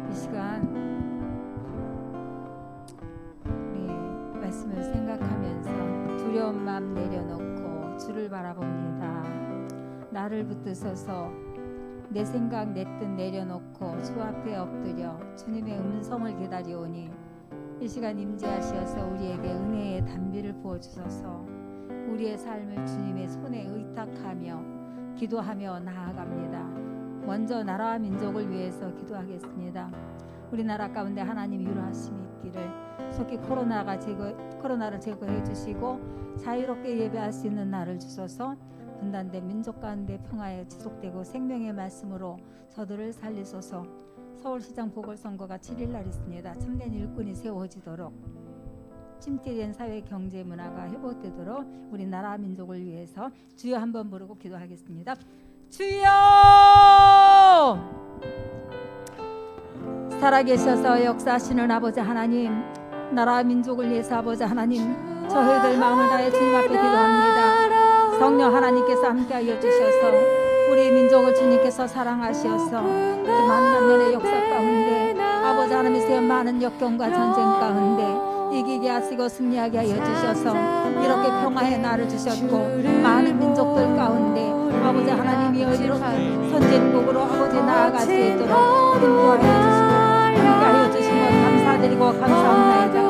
이 시간 우리 말씀을 생각하면서 두려운 마음 내려놓고 주를 바라봅니다. 나를 붙드셔서 내 생각 내 뜻 내려놓고 주 앞에 엎드려 주님의 음성을 기다리오니 이 시간 임재하시어서 우리에게 은혜의 단비를 부어주셔서 우리의 삶을 주님의 손에 의탁하며 기도하며 나아갑니다. 먼저 나라와 민족을 위해서 기도하겠습니다. 우리나라 가운데 하나님 위로하심이 있기를, 속히 코로나를 제거해 주시고 자유롭게 예배할 수 있는 날을 주셔서 분단된 민족 가운데 평화에 지속되고 생명의 말씀으로 저들을 살리소서. 서울시장 보궐선거가 7일날 있습니다. 참된 일꾼이 세워지도록, 침체된 사회 경제 문화가 회복되도록 우리나라 민족을 위해서 주여 한번 부르고 기도하겠습니다. 주여! 살아계셔서 역사하시는 아버지 하나님, 나라 민족을 위해서 아버지 하나님, 저희들 마음을 다해 주님 앞에 기도합니다. 성령 하나님께서 함께하여 주셔서 우리 민족을 주님께서 사랑하시어서 만년의 역사 가운데 아버지 하나님께서 많은 역경과 전쟁 가운데 이기게 하시고 승리하게 하여 주셔서 이렇게 평화의 날을 주셨고 많은 민족들 가운데 아버지 하나님이 어디로 선진국으로 아버지 나아갈 수 있도록 인도하여 주시고 함께하여 주신 것 감사드리고 감사합니다.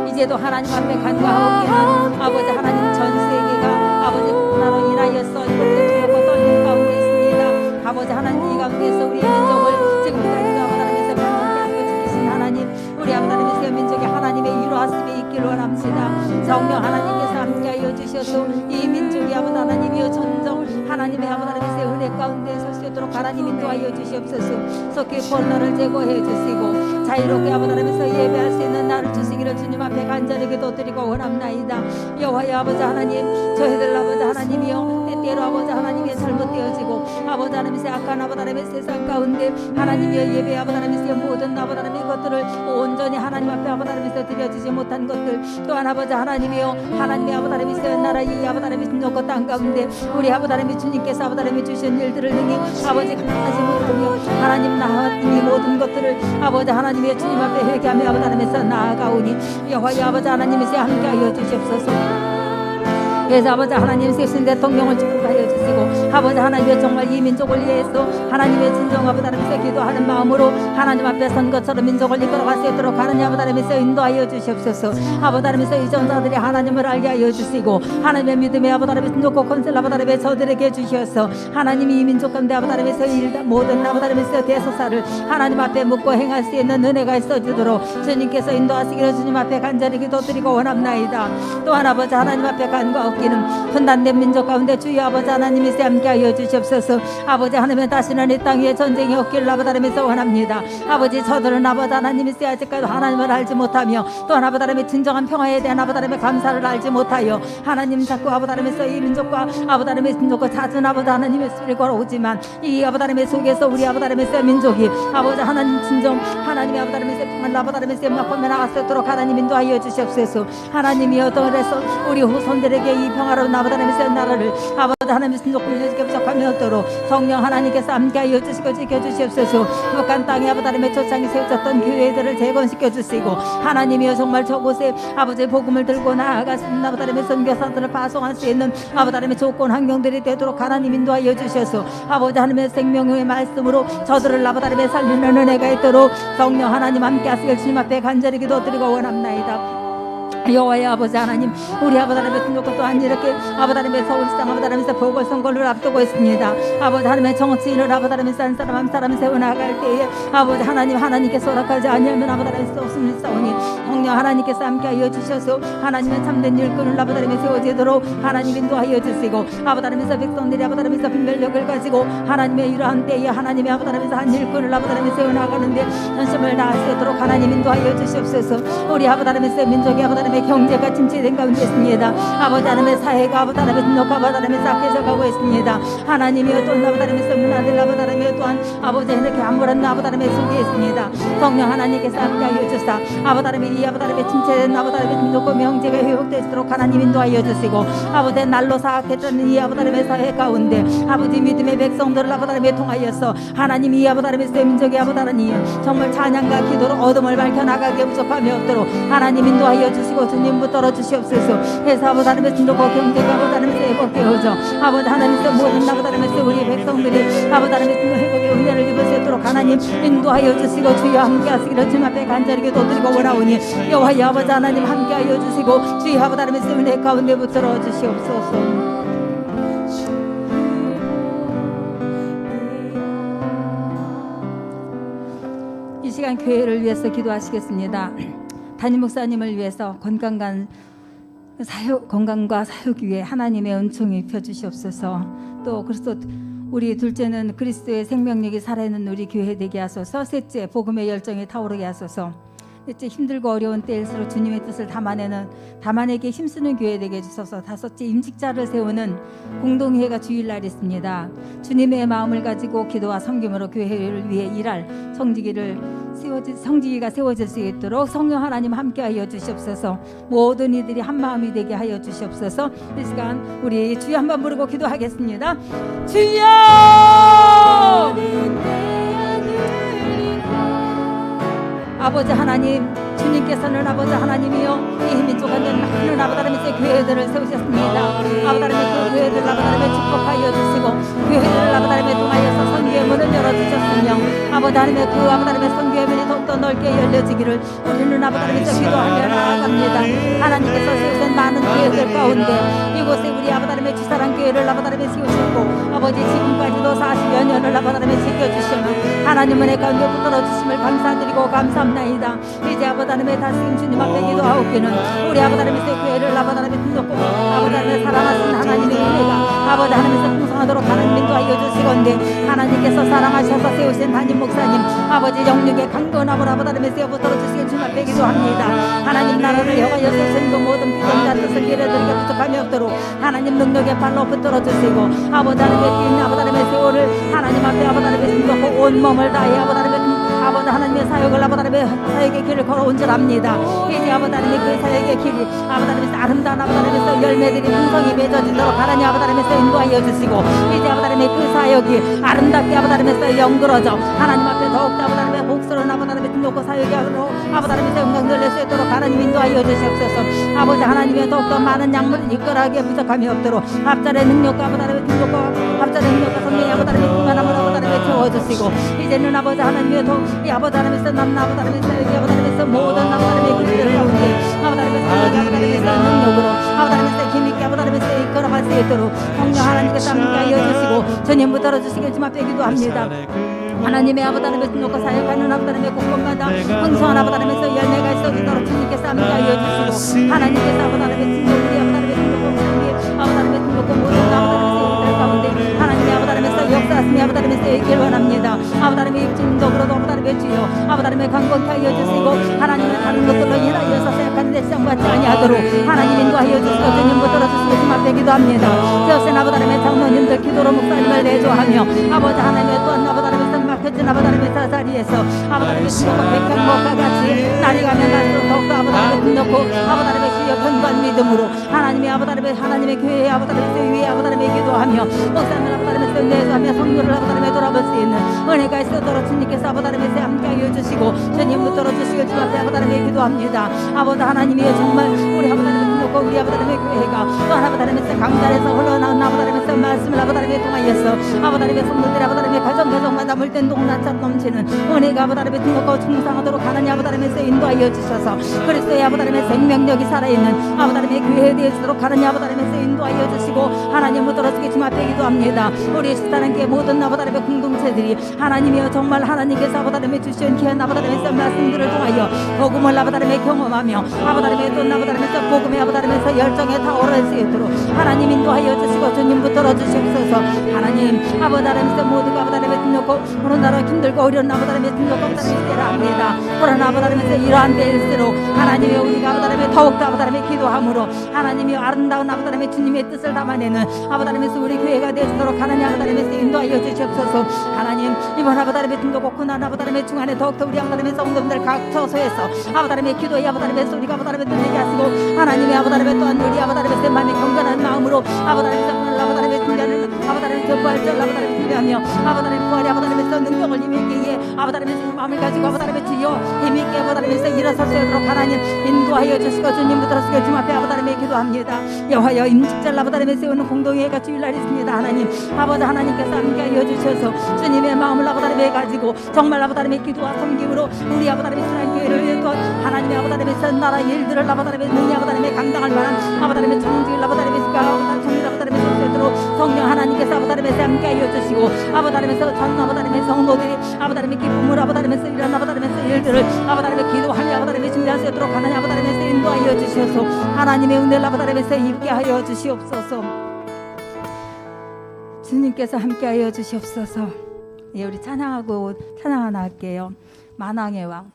이제도 하나님 앞에 간구하옵기는 아버지 하나님 전 세계가 아버지 나로 인하여서 이렇게 두렵고 떨림 가운데 있습니다. 아버지 하나님 이 가운데서 우리의 민족을 지금까지도 아버지 하나님께서 평안케 하고 지키신 하나님, 우리 아버지 하나님께서 민족의 하나님의 위로하심이 있기를 원합니다. 성령 하나님께서 함께하여 주셔서 이 민족이 아버지 하나님이여 전정 하나님의 아버지 하나님의 은혜 가운데 설 수 있도록 하나님 인도하여 주시옵소서. 속히 코로나를 제거해 주시고 자유롭게 아버지 하나님께서 예배할 수 있는 날을 주시기를 주님 앞에 간절히 기도드리고 원합나이다. 여호와여 아버지 하나님, 저희들 아버지 하나님이여 때때로 아버지 하나님의 잘못되어지고 아버지 하나님의 악한 아버지 하나님의 세상 가운데 하나님의 예배 아버지 하나님의 모든 아버지 하나님의 것들을 온전히 하나님 앞에 아버지 하나님께서 드려주지 못한 것들, 또한 아버지 하나님이여 하나님의 아버지 하나님의 나라 이 아버지 하나님의 진노고 땅 가운데 우리 아버지 하나님의 주님께서 아버지 하나님의 주신 일들을 능히 아버지 감당하지 못하며 하나님 나의 모든 것들을 아버지 하나님의 주님 앞에 회개하며 아버지 하나님께서 나아가오니 여호와여 아버지 하나님께서 함께하여 주시옵소서. 그래서 아버지 하나님 세신 대통령을 축복하여 주시고 아버지 하나님의 정말 이 민족을 위해서 하나님의 진정 아버지 하나님께서 기도하는 마음으로 하나님 앞에 선 것처럼 민족을 이끌어갈 수 있도록 하나님 아버지 하나님께서 인도하여 주시옵소서. 아버지 하나님께서 이 전사들이 하나님을 알게 하여 주시고 하나님의 믿음의 아버지 하나님의 진족고 컨셀 아버지 하나님의 저들에게 주셔서 하나님이 이 민족 가운데 아버지 하나님께서 일 모든 아버지 하나님께서 대소사를 하나님 앞에 묻고 행할 수 있는 은혜가 있어지도록 주님께서 인도하시기를 주님 앞에 간절히 기도드리고 원합나이다. 또한 아버지 하나님 앞에 간과 기는 분단된 민족 가운데 주여 아버지 하나님이 함께하여 주시옵소서. 아버지 하나님은 다시는 이 땅 위에 전쟁이 없기를 아버지 하나님께서 원합니다. 아버지 저들은 아버지 하나님이 아직까지 하나님을 알지 못하며 또한 아버지 하나님의 진정한 평화에 대한 아버지 하나님의 감사를 알지 못하여 하나님 자꾸 아버지 하나님께서 이 민족과 아버지 하나님의 민족과 잦은 아버지 하나님의 수를 걸어오지만 이 아버지 하나님의 속에서 우리 아버지 하나님의 민족이 아버지 하나님 진정 하나님의 아버지 하나님의 평안을 아버지 하나님의 막보며 나갈 수 있도록 하나님 인도하여 주시옵소서. 하나님이여 또 그래서 우리 후손들에게 이 평화로운 아버지 하나님의 나라를 아버지 하나님의 신족을 여지게 부족하며 얻도록 성령 하나님께서 함께하여 주시고 지켜주시옵소서. 북한 땅에 아버지 하나님의 초창이 세워졌던 교회들을 재건시켜 주시고 하나님이여 정말 저곳에 아버지 복음을 들고 나아갈 수 있는 아버지 하나님의 선교사들을 파송할 수 있는 아버지 하나님의 조건 환경들이 되도록 하나님 인도하여 주셔서 아버지 하나님의 생명의 말씀으로 저들을 아버지 하나님의 살리는 은혜가 있도록 성령 하나님 함께 하시길 주님 앞에 간절히 기도드리고 원합나이다. 여호와의 아버지 하나님, 우리 아버지 하나님의 등록과 또한 이렇게 아버지 하나님의 서울시장 아버지 하나님의 보궐선거를 앞두고 있습니다. 아버지 하나님의 정치인을 아버지 하나님의 한 사람 한 사람 세워나갈 때에 아버지 하나님 하나님께서 허락하지 아니하면 아버지 하나님께서 없음을 싸우니 성령 하나님께서 함께하여 주셔서 하나님의 참된 일꾼을 아버지 하나님의 세워지도록 하나님 인도하여 주시고 아버지 하나님께서 백성들이 아버지 하나님께서 분별력을 가지고 하나님의 이러한 때에 하나님의 아버지 하나님께서 한 일꾼을 아버지 하나님의 세워나가는데 전심을 다할 수 있도록 하나님 인도하여 주시옵소서. 우리 아버지 하나님의 민족이 아버지 하나님의 경제가 침체된 가운데 있습니다. 아버지 하나님의 사회가 아버지 하나님의 등록과 아버지 하나님의 싹해져 가고 있습니다. 하나님이여 또한 아버지 하나님의 문화들 아버지 하나님의 또한 아버지 이렇게 아무런 아버지 하나님의 속에 있습니다. 성령 하나님께서 함께하여 주사 아버지 하나님의 이 아버지 하나님의 침체된 아버지 하나님의 등록과 명제가 회복되도록 하나님 인도하여 주시고 아버지 날로 사악했던 이 아버지 하나님의 사회 가운데 아버지 믿음의 백성들을 아버지 하나님의 통하여서 하나님 이 아버지 하나님의 민족의 아버지 하나님 정말 찬양과 기도로 어둠을 밝혀나가게 부족함이 없도록 하나님 인도하여 주시고 주님 붙들어 주시옵소서. 해서 아버지 하나님의 진도고 경제가 아버지 하나님의 회복되어져 아버지 하나님의 모든 아버지 하나님의 우리 백성들이 아버지 하나님의 진도 회복의 은혜를 입을 수 있도록 하나님 인도하여 주시고 주여 함께 하시기를 주님 앞에 간절히 기도드리고 원하오니 여호와의 아버지 하나님 함께하여 주시고 주여 아버지 하나님의 은혜 가운데 붙들어 주시옵소서. 이 시간 교회를 위해서 기도하시겠습니다. 담임 목사님을 위해서 건강과 사역 위에 하나님의 은총이 입혀주시옵소서. 또 그리스도 우리 둘째는 그리스도의 생명력이 살아있는 우리 교회 되게 하소서. 셋째 복음의 열정이 타오르게 하소서. 넷째 힘들고 어려운 때일수록 주님의 뜻을 담아내게 힘쓰는 교회 되게 해주소서. 다섯째 임직자를 세우는 공동회가 주일날 있습니다. 주님의 마음을 가지고 기도와 섬김으로 교회를 위해 일할 성지기가 세워질 수 있도록 성령 하나님 함께하여 주시옵소서. 모든 이들이 한 마음이 되게 하여 주시옵소서. 이 시간 우리 주여 한번 부르고 기도하겠습니다. 주여! 아버지 하나님, 주님께서는 아버지 하나님이여 이 민족 안에 많은 아버지 하나님의 교회들을 세우셨습니다. 아버지 하나님의 그 교회들을 아버지 하나님의 축복하여 주시고 교회들을 아버지 하나님의 통하여서 선교의 문을 열어주셨으며 아버지 하나님의 그 아버지 하나님의 선교의 문이 더욱더 넓게 열려지기를 우리는 아버지 하나님께서 기도하며 나아갑니다. 하나님께서 세우신 많은 교회들 가운데 이곳에 우리 아버지 하나님의 주사랑 교회를 아버지 하나님의 세우셨고 아버지 지금까지도 40여 년을 아버지 하나님의 지켜주시며 하나님 은혜 가운데 붙들어 주심을 감사드리고 감사합나이다. 이제 아버지 하나님의 다스림 주님 앞에 기도하옵기는 우리 아버지 하나님의 교회를 아버지 하나님의 등록고 아버지 하나님의 사랑하신 하나님의 은혜가 아버지 하나님의 풍성한 충성하도록 하나님 인도하여 주시건대 하나님께서 사랑하셔서 세우신 담임 목사님 아버지 영육의 강건함을 아버지 메시아 붙들어 주시길 주님 앞에 기도합니다. 하나님 나라를 여호와여 세우신 그 모든 비전자 뜻을 이래드리게 부족함이 없도록 하나님 능력의 발로 붙들어 주시고 아버지 하나님의 긴 아버지 메시아를 하나님 앞에 아버지 메시아 온 몸을 다해 아버지 하나님의 사역을 아버지 사역의 길을 걸어온 줄 압니다. 이제 아버지 하나님의 그 사역의 길이 아버지 하나님의 아름다운 아버지 하나님의 열매들이 풍성히 맺어지도록 하나님 아버지 하나님의 인도하여 주시고 이제 아버지 하나님의 그 사역이 아름답게 아버지 하나님의 연그러져 하나님 앞에 더욱더 아버지 하나님의 복스러운 아버지 하나님의 등록과 사역이 아버지 하나님의 영광을 낼 수 있도록 하나님 인도하여 주시옵소서. 아버지 하나님의 더욱더 많은 양물을 이끌어가기에 부족함이 없도록 앞자리의 능력과 아버지 하나님의 등록과 앞자리의 능력과 성령의 아버지 하나님의 충만함을 아버지 하나님의 채워주시고 이제는 아버지 하나님의 이 아버지 하나님께서 난 아버지 하나님께서 여기 아버지 하나님께서 모든 아버지 하나님의 길을 가운데 아버지 하나님께서 아버지 하나님께서 능력으로 아버지 하나님께서 힘있게 아버지 하나님께서 이끌어갈 수 있도록 성령 하나님께서 함께하여 주시고 주님 붙들어 주시길 주님 앞에 기도합니다. 하나님의 아버지 하나님의 등록과 사역하는 아버지 하나님의 공간마다 풍성한 아버지 하나님께서 열매가 있어지도록 주님께서 함께하여 주시고 하나님께서 아버지 하나님의 등록 우리 아버지 하나님의 등록과 아버지 하나님의 등록과 모든 아버지 하나님의 가운데 하나님의 아버지 하나님께서 역사하시니 아버지 하나님께서 있길 원합니다. 아버지 하나님의 입증적으로도 아버지 하나님의 주여 아버지 하나님의 강건케 하여 주시고 하나님의 다른 것들로 인하여서 생각하는 데 시험받지 아니하도록 하나님 인도하여 주시고 주님 붙들어 주시고 주님 앞에 기도합니다. 되어진 아버지 하나님의 장로님들 기도로 목사님을 내조하며 아버지 하나님의 또한 아버지 하나님의 막혀진 아버지 하나님의 자리에서 아버지 하나님의 신호가 백향목과 같이 날이 가면 갈수록 더욱더 아버지 하나님의 넣고 아버지 하나님의 주여 견고한 믿음으로 하나님의 아버지 하나님의 교회의 아버지 하나님의 위에 아버지 하나님의 기도하며 목사님을 아버지 하나님의 내조하며 성도를 아버지 하나님의 돌아볼 수 있는 은혜가 있도록 주님께서 아버지 하나님의 함께하여 주시고 주님 붙들어 주시길 주 앞에 아버지 하나님의 기도합니다. 아버지 하나님이여 정말 우리 아버지 하나님의 등록과 우리 아버지 하나님의 교회가 또 아버지 하나님의 강단에서 흘러나온 아버지 하나님의 말씀을 아버지 하나님의 통하여서 아버지 하나님의 성도들이 아버지 하나님의 가정마다 물된 동나처럼 넘치는 은혜가 아버지 하나님의 등록과 충성하도록 하나님 아버지 하나님의 인도하여 주셔서 그리스도의 아버지 하나님의 생명력이 살아있는 아버지 하나님의 교회에 되어지도록 하나님 아버지 하나님의 인도하여 주시고 하나님 붙들어 주시기 주 앞에 기도합니다. 우리 시사랑교회 모든 아버지 하나님의 공동체들이 하나님이여 정말 하나님께서 아버지 하나님의 주신 귀한 아버지 하나님의 말씀들을 통하여 복음을 아버지 하나님의 경험하며 아버지 하나님의 또 아버지 하나님의 복음의 아버지 하나님의 열정에 타오를 수 있도록 하나님 인도하여 주시고 주님 붙들어 주시옵소서. 하나님 아버지 하나님의 모두가 아버지 하나님의 등록고 오늘날은 힘들고 어려운 아버지 하나님의 등록고 아버지 하나님의 때라 합니다. 그러나 아버지 하나님의 이러한 때일수록 하나님의 우리가 아버지 하나님의 더욱더 아버지 하나님의 기도함으로 하나님이 아름다운 아버지 하나님의 주님의 뜻을 담아내는 아버지 하나님의 우리 교회가 되시도록 하나님 아버지 하나님의 인도하여 주시옵소서. 하나님 이번 아버지 하나님의 등록고 고난 아버지 하나님의 중간에 더욱더 우리 아버지 하나님의 성도들 각 처소에서 아버지 하나님의 기도의 아버지 하나님의 소리가 아버지 하나님의 들리게 하시고 하나님의 아버지 하나님의 또한 우리 아버지 하나님의 마음이 경건한 마음으로 아버지 하나님의 아버지 하나님의 준비하는 아버지 하나님의 부활절 아버지 하나님의 준비하며 아버지 하나님의 부활이 아버지 하나님의 능력을 힘있게 아버지 하나님의 마음을 가지고 아버지 하나님의 주여 힘있게 아버지 하나님의 일어설 수 있도록 하나님 인도하여 주시고 주님 붙들어 주시고 주님 앞에 아버지 하나님의 기도합니다. 여호와여 임직절 아버지 하나님의 세우는 공동회가 주일날 있습니다. 하나님 아버지 하나님께서 함께하여 주셔서 주님의 마음을 아버지 하나님의 가지고 정말 아버지 하나님의 기도와 섬김으로 우리 아버지 하나님의 신앙교회를 위해서 하나님의 아버지 하나님의 나라 일들을 아버지 하나님의 능히 아버지 하나님의 감당할 만한 아버지 하나님의 청중일 아버지 하나님의 정리 아버지 하나님의 속세도록 성령 하나님께서 아버지 하나님의 함께하여 주시고 아버지 하나님께서 전 아버지 하나님의 성도들이 아버지 하나님의 기쁨을 아버지 하나님께서 일어난 아버지 하나님의 일들을 아버지 하나님의 기도하며 아버지 하나님의 준비할 수 있도록 하나님 아버지 하나님께서 인도하여 주셔서 하나님의 은혜를 아버지 하나님께서 입게 하여 주시옵소서. 주님께서 함께하여 주시옵소서. 예, 우리 찬양하고 찬양 하나 할게요. 만왕의 왕.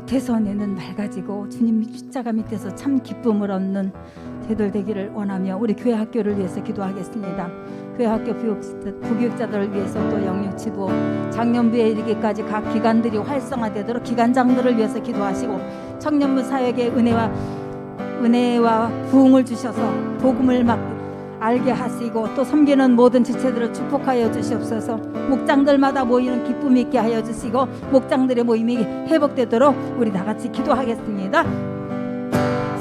밑에서 내는 맑아지고 주님 십자가 밑에서 참 기쁨을 얻는 저희들 되기를 원하며 우리 교회 학교를 위해서 기도하겠습니다. 교회 학교 부교육자들을 위해서 또 영육치부 작년부에 이르기까지 각 기관들이 활성화되도록 기관장들을 위해서 기도하시고 청년부 사역의 은혜와 부흥을 주셔서 복음을 막 알게 하시고 또 섬기는 모든 지체들을 축복하여 주시옵소서. 목장들마다 모이는 기쁨 있게 하여 주시고 목장들의 모임이 회복되도록 우리 다 같이 기도하겠습니다.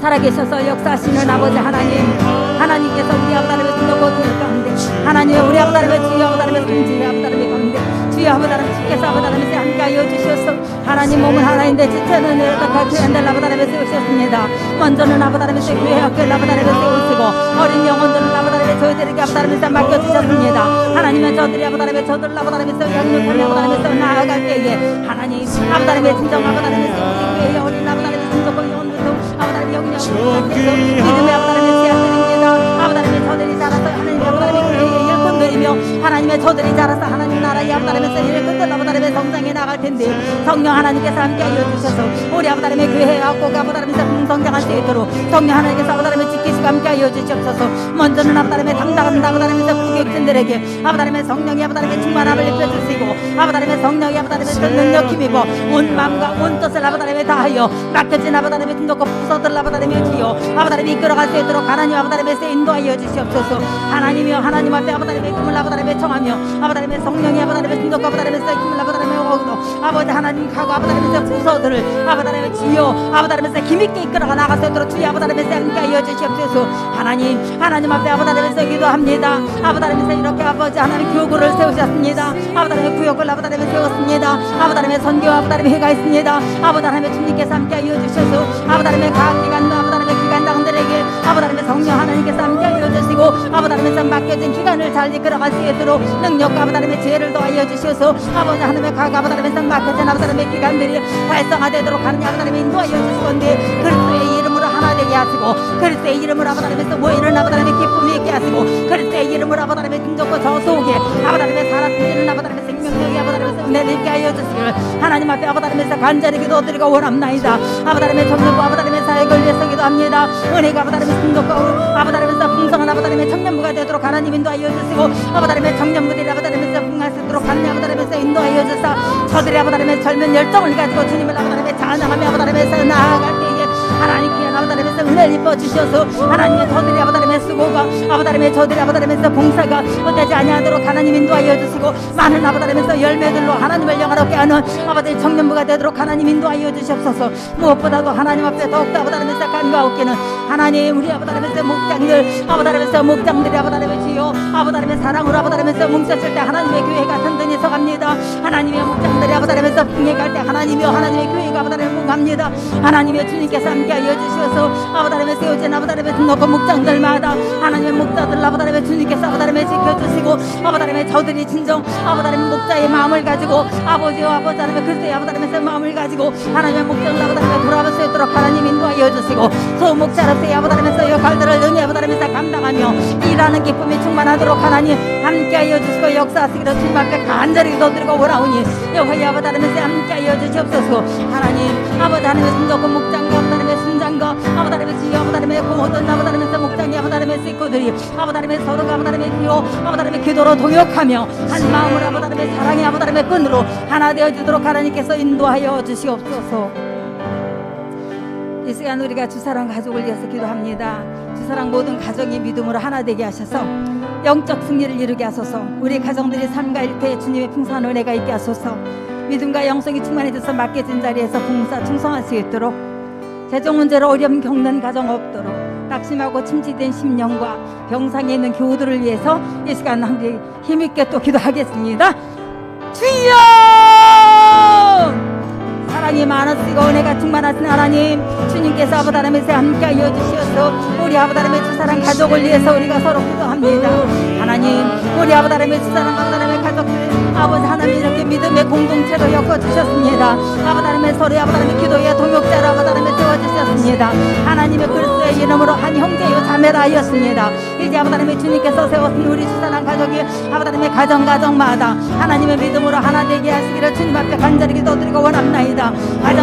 살아계셔서 역사하시는 아버지 하나님께서 우리 아버지 하나님의 순종과 교회 가운데 하나님의 우리 아버지 하나님의 주여 아버지 하나님의 성지의 아버지 하나님의 가운데 주여 아버지 하나님 주께서 아버지 하나님께 함께하여 주셔서 하나님 몸은 하나인데 지체는 내려다가 교회한들 아버지 하나님의 세우셨습니다. 먼저는 아버지 하나님의 교회 학교를 아버지 하나님의 세우시고 어린 영혼들을 아버지 하나님의 저희들에게 아버지 하나님의 맡겨주셨습니다. 하나님은 저들이 아버지 하나님의 저들을 아버지 하나님의 양육하며 아버지 하나님의 나아갈 때에 하나님 아버지 하나님의 진정 아버지 하나님의 교회의 어린 아버지 하나님의 진정과 영혼들도 아버지 하나님의 영향을 받겠소 믿음의 아버지 하나님의 제안드립니다. 아버지 하나님의 저들이 자라서 하나님의 아버지 하나님의 교회의 일꾼들이며 하나님의 저들이 자라서 하나님 나라의 아버지 하나님의 일꾼들 아버지 하나님의 성장에 나갈 텐데 성령 하나님께서 함께하여 주셔서 우리 아버지 하나님의 교회와 꼭 아버지 하나님의 성장할 수 있도록 성령 하나님께서 아버지 하나님의 지키시고 함께하여 주시옵소서. 먼저는 아버지 하나님의 당당한 아버지 하나님의 부교육진들에게 아버지 하나님의 성령이 아버지 하나님의 충만함을 입혀주시고 아버지 하나님의 성령이 아버지 하나님의 능력 힘입어 온 마음과 온 뜻을 아버지 하나님의 다하여 맡겨진 아버지 하나님의 등록과 부서들 아버지 하나님의 주여 아버지 하나님이 이끌어갈 수 있도록 하나님 아버지 하나님의 인도하여 주시옵소서. 하나님이여 하나님 앞에 아버지 하나님의 힘을 아버지 하나님의 청하며 아버지 하나님의 성령이 아버지 하나님의 등록과 아버지 하나님의 힘을 아버지 하나님의 얻어 아버지 하나님 가고 아버지 하나님의 부서들을 아버지 하나님의 주여 아버지 하나님의 힘있게 이끌어가 나갈 수 있도록 주여 아버지 하나님의 함께하여 주시옵소서. 하나님 앞에 아버지 하나님의 기도합니다. 아버지 하나님의 이렇게 아버지 하나님 교구를 세우셨습니다. 아버지 하나님의 구역을 아버지 하나님의 세웠습니다. 아버지 하나님의 선교와 아버지 하나님의 회가 있습니다. 아버지 하나님의 주님께서 함께하여 주셔서 아버지 하나님의 각 기관과 아버지 하나님의 기관장들에게 아버지 하나님의 성령 하나님께서 함께하여 주시고 아버지 하나님께서 맡겨진 기관을 잘 이끌어갈 수 있도록 능력과 아버지 하나님의 지혜를 더하여 주셔서 아버지 하나님의 각 아버지 하나님께서 맡겨진 아버지 하나님의 기관들이 활성화되도록 하느냐 아버지 하나님의 인도하여 주시건데 그리스도의 이름으로 하나 되게 하시고 그리스도의 이름으로 아버지 하나님께서 모이는 아버지 하나님의 기쁨이 있게 하시고 그리스도의 이름으로 아버지 하나님의 등적과 저 속에 아버지 하나님의 살아있는 아버지 하나님의 생명력이 아버지 하나님께서 은혜를 있게 하여 주시기를 하나님 앞에 아버지 하나님께서 간절히 기도드리고 원합나이다. 아버지 하나님의 청년부 아버지 하나님의 사역을 위해서 기도합니다. 은혜가 아버지 하나님의 등적과 아버지 하나님께서 풍성한 아버지 하나님의 청년부가 되도록 하나님 인도하여 주시고 아버지 하나님의 청년부들이 아버지 하나님께서 풍할 수 있도록 하나님 아버지 하나님께서 인도하여 주사 저들이 아버지 하나님의 젊은 열정을 가지고 주님을 아버지 하나님의 찬양하며 아버지 하나님께서 나아갈 때에 하나님 귀한 아버지 하나님께서 은혜를 입어 주셔서 하나님의 저들이 아버지 하나님의 수고가 아버지 하나님의 저들이 아버지 하나님께서 봉사가 헛되지 아니하도록 하나님 인도하여 주시고 많은 아버지 하나님께서 열매들로 하나님을 영화롭게 하는 아버지 청년부가 되도록 하나님 인도하여 주시옵소서. 무엇보다도 하나님 앞에 더욱더 아버지 하나님께서 간과하옵기는 하나님 우리 아버지 하나님께서 목장들 아버지 하나님께서 목장들이 아버지 하나님의 주여 아버지 하나님의 사랑으로 아버지 하나님께서 뭉쳤을 때 하나님의 교회가 든든히 서갑니다. 하나님의 목장들이 아버지 하나님께서 풍해갈 때 하나님이여 하나님의 교회가 아버지 하나님 풍합니다. 하나님의 주님께서 함께하여 주셔서 아버지 하나님의 세워진 아버지 하나님의 등록한 목장들마다 하나님의 목자들 아버지 하나님의 주님께서 아버지 하나님의 지켜주시고 아버지 하나님의 저들이 진정 아버지 하나님 목자의 마음을 가지고 아버지와 아버지 하나님의 그리스도의 아버지 하나님의 마음을 가지고 하나님의 목장을 아버지 하나님의 돌아볼 수 있도록 하나님 인도하여 주시고 소목자로서의 아버지 하나님의 역할들을 능히 아버지 하나님의 감당하며 일하는 기쁨이 충만하도록 하나님 함께하여 주시고 역사하시기로 주님 앞에 간절히 기도드리고 원하오니 여호와의 아버지 하나님의 함께하여 주시옵소서. 하나님 아버지 하나님의 순종과 목장과 아버지 하나님의 순장과 아버지 하나님의 지혜 아버지 하나님의 모든 아버지 하나님의 목장이 아버지 하나님의 식구들이 아버지 하나님의 서로가 아버지 하나님의 기도 아버지 하나님의 기도로 동역하며 한 마음으로 아버지 하나님의 사랑의 아버지 하나님의 끈으로 하나 되어 주도록 하나님께서 인도하여 주시옵소서. 이 시간 우리가 주사랑 가족을 위해서 기도합니다. 주사랑 모든 가정이 믿음으로 하나 되게 하셔서 영적 승리를 이루게 하소서. 우리 가정들이 삶과 일터에 주님의 풍성한 은혜가 있게 하소서. 믿음과 영성이 충만해져서 맡겨진 자리에서 봉사 충성할 수 있도록 재정 문제로 어려움 겪는 가정 없도록 낙심하고 침체된 심령과 병상에 있는 교우들을 위해서 이 시간 함께 힘있게 또 기도하겠습니다. 주여! 사랑이 많으시고 은혜가 충만하신 하나님 주님께서 아버지 하나님께서 함께하여 주시어서 우리 아버지 하나님의 주사랑 가족을 위해서 우리가 서로 기도합니다. 하나님, 우리 아버지 하나님의 주사랑 아버지 하나님의 가족들 아버지 하나님 이렇게 믿음의 공동체로 엮어주셨습니다. 아버지 하나님의 서로의 아버지 하나님의 기도의 동역자로 아버지 하나님의 세워주셨습니다. 하나님의 그리스도의 이름으로 한 형제요 자매라 하였습니다. 이제 아버지 하나님의 주님께서 세웠은 우리 주사랑 가족이 아버지 하나님의 가정마다 하나님의 믿음으로 하나 되게 하시기를 주님 앞에 간절히 기도드리고 원합나이다.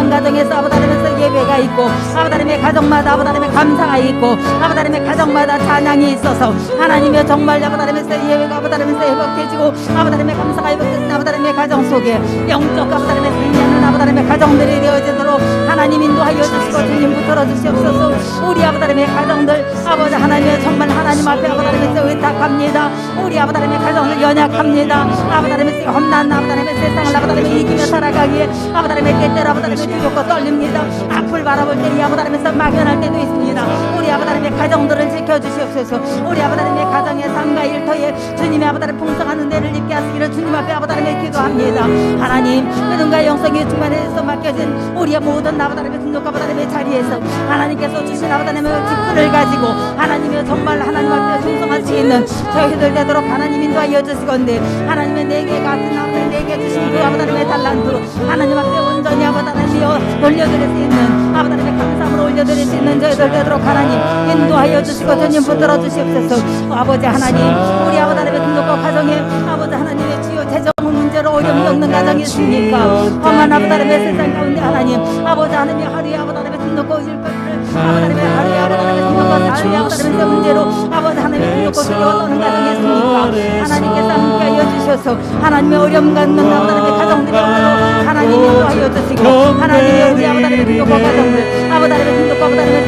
가정에서 아버지 하나님에서 예배가 있고 아버지 하나님의 가정마다 아버지 하나님의 감사가 있고 아버지 하나님의 가정마다 찬양이 있어서 하나님의 정말 아버지 하나님에서 예배가 아버지 하나님에서 회복해지고 아버지 하나님의 감사가 회복되는 아버지 하나님의 가정 속에 영적 아버지 하나님의 승리하는 아버지 하나님의 가정들이 되어지도록 하나님 인도하여 주시고 주님 붙들어 주시옵소서. 우리 아버지 하나님의 가정들 아버지 하나님의 정말 하나님 앞에 아버지 하나님에서 의탁합니다. 우리 아버지 하나님의 가정을 연약합니다. 아버지 하나님의 험난 아버지 하나님의 세상을 아버지 하나님의 이기며 살아가기에 아버지 하나님의 때때로 아버지 하나님의 두렵고 떨립니다. 앞을 바라볼 때 이 아버지 하나님에서 막연할 때도 있습니다. 우리 아버지 하나님의 가정들을 지켜주시옵소서. 우리 아버지 하나님의 가정의 삶과 일터에 주님의 아버지 하나님 풍성한 은혜를 입게 하시기를 주님 앞에 아버지 하나님의 기도합니다. 하나님 믿음과 영성이 충만해서 맡겨진 우리의 모든 아버지 하나님의 등록과 아버지 하나님의 자리에서 하나님께서 주신 아버지 하나님의 직분을 가지고 하나님의 정말 하나님 앞에 충성할 수 있는 저희들 되도록 하나님 인도하여 주시건대 하나님의 내게 같은 아버지 내게 주신 그 아버지 하나님의 달란트로 하나님 앞에 온전히 아버지 하나님이여 돌려드릴 수 있는 아버지 하나님의 감사함으로 올려드릴 수 있는 저희들 되도록 하나님 인도하여 주시고 주님 붙들어 주시옵소서. 아버지 하나님 우리 아버지 하나님의 등록과 가정에 아버지 하나님의 주요 재정 문제로 어려움이 없는 가정이 있습니까? 험한 아버지 하나님의 세상 가운데 하나님 아버지 하나님의 하루에 아버지 하나님의 등록과 일거리를 아버지 하나님의 하루에 아버지 하나님의 등록과 하루에 아버지 하나님의 문제로 아버지 하나님의 등록과 두려워 떠는 가정이 있습니까? 하나님께서 함께하여 주셔서 하나님의 어려움 갖는 아버지 하나님의 가정들이 없도록 하나님 인도하여 주시고 하나님의 우리 아버지 하나님의 등록과 가정들 아버지 하나님의 등록과 아버지 하나님의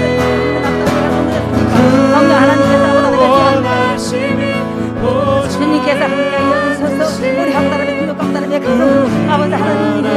성령 하나님께서 아버지 하나님의 주님께서 함께하여 주셔서 우리 아버지 하나님의 등록과 아버지 하나님의 가정 아버지 하나님의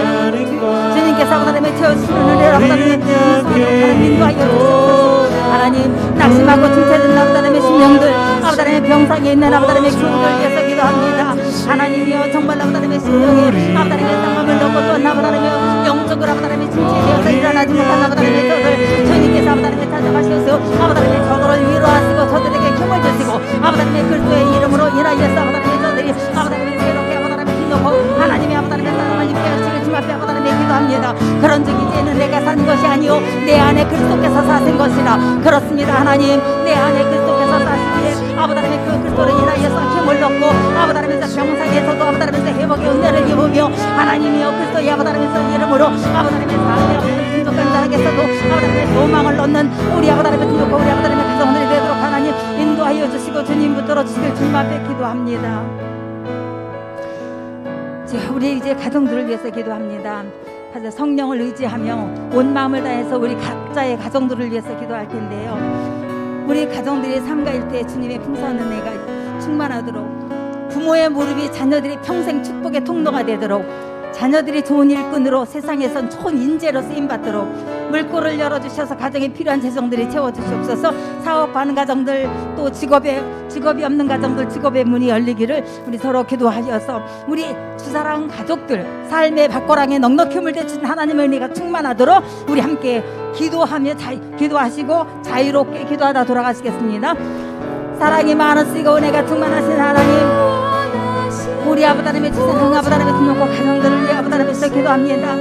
주님께서 아버지 하나님의 채워주시는 은혜를 아버지 하나님의 하나님 인도하여 주셔서 하나님 낙심하고 침체된 아버지 하나님의 심령들 아버지 하나님의 병상에 있는 아버지 하나님의 교우들 위해서 기도합니다. 하나님이여 정말 아버지 하나님의 심령에 아버지 하나님의 상함을 넣고 또 아버지 하나님의 영적으로 아버지 하나님의 침체되어서 일어나지 못한 아버지 하나님의 저들 주님께서 아버지 하나님의 찾아가셔서 아버지 하나님의 저들을 위로하시고 저들에게 힘을 주시고 아버지 하나님의 그리스도의 이름으로 인하여서 아버지 하나님의 저들이 아버지 하나님의 새롭게 아버지 하나님의 힘놓고 하나님의 아버지 하나님의 사랑하님 깨우치를 주님 앞에 아버지 하나님의 기도합니다. 그런즉 이제는 내가 사는 것이 아니요 내 안에 그리스도께서 사신 것이라. 그렇습니다. 하나님 내 안에 그리스도께서 사시기에 아버지 하나님의 그 그리스도를 인하여서 힘을 얻고 아버지 하나님께서 병상에서도 아버지 하나님께서 회복의 은혜를 입으며 하나님이여 그리스도의 아버지 하나님께서 이름으로 아버지 하나님의 삶의 아버지 풍족한 자에게서도 아버지 하나님의 소망을 얻는 우리 아버지 하나님의 등록과 우리 아버지 하나님의 가정들이 되도록 하나님 인도하여 주시고 주님 붙들어 주시길 주님 앞에 기도합니다. 우리 이제 가정들을 위해서 기도합니다. 성령을 의지하며 온 마음을 다해서 우리 각자의 가정들을 위해서 기도할 텐데요. 우리 가정들의 삶과 일터에 주님의 풍성한 은혜가 충만하도록 부모의 무릎이 자녀들이 평생 축복의 통로가 되도록 자녀들이 좋은 일꾼으로 세상에선 좋은 인재로 쓰임받도록 물꼬를 열어주셔서 가정에 필요한 재정들이 채워주시옵소서. 사업하는 가정들 또 직업이 없는 가정들 직업의 문이 열리기를 우리 서로 기도하여서 우리 주사랑 가족들 삶의 밥거랑에 넉넉히 물대주신 하나님의 은혜가 충만하도록 우리 함께 기도하시고 자유롭게 기도하다 돌아가시겠습니다. 사랑이 많으시고 은혜가 충만하신 하나님 우리 아버지 하나님의 주사랑 아버지 하나님의 등록과 가정들을 위해 아버지 하나님께서 기도합니다.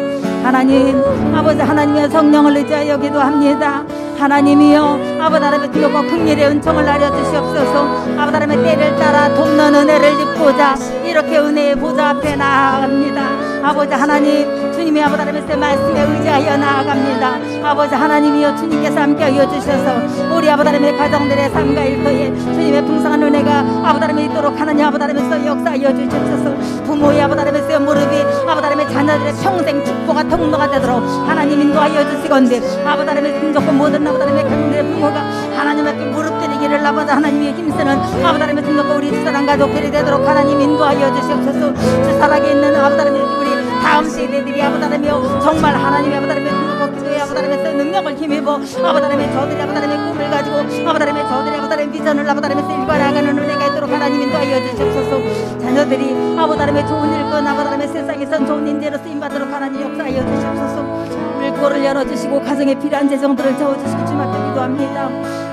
하나님 아버지 하나님의 성령을 의지하여 기도합니다. 하나님이여 아버지 하나님의 등록과 긍휼의 은총을 나려주시옵소서. 아버지 하나님의 때를 따라 돕는 은혜를 입고자 이렇게 은혜의 보좌 앞에 나아갑니다. 아버지 하나님 주님의 아버지 하나님의 말씀에 의지하여 나아갑니다. 아버지 하나님이여 주님께서 함께하여 주셔서 우리 아버지 하나님의 가정들의 삶과 일터에 주님의 풍성한 은혜가 아버지 하나님이 있도록 하나님 아버지 하나님께서 역사하여 주시옵소서. 부모의 아버지 하나님의 무릎이 아버지 하나님의 자녀들의 평생 축복과 통로가 되도록 하나님 인도하여 주시건대 아버지 하나님의 등적과 모든 아버지 하나님의 가정들의 부모가 하나님 앞에 무릎 드리기를 아버지 하나님의 힘쓰는 아버지 하나님의 등적과 우리 주사랑 가족들이 되도록 하나님 인도하여 주시옵소서. 주사랑에 있는 아버지 하나님의 우리 다음 세대들이 아버지 하나님이여 정말 하나님의 아버지 하나님의 등적과 주의 아버지 하나님의 능력을 힘입어 아버지 하나님의 저들이 아버지 하나님의 꿈을 가지고 아버지 하나님의 저들이 아버지 하나님의 비전을 아버지 하나님의 일관하가는 은혜가 있도록 하나님 인도하여 주시옵소서. 자녀들이 아버지 하나님의 좋은 일꾼 아버지 하나님의 세상에선 좋은 인재로 쓰임받도록 하나님 역사하여 주시옵소서. 물꼬를 열어주시고 가정에 필요한 재정들을 채워주시고 주님 앞에 기도합니다.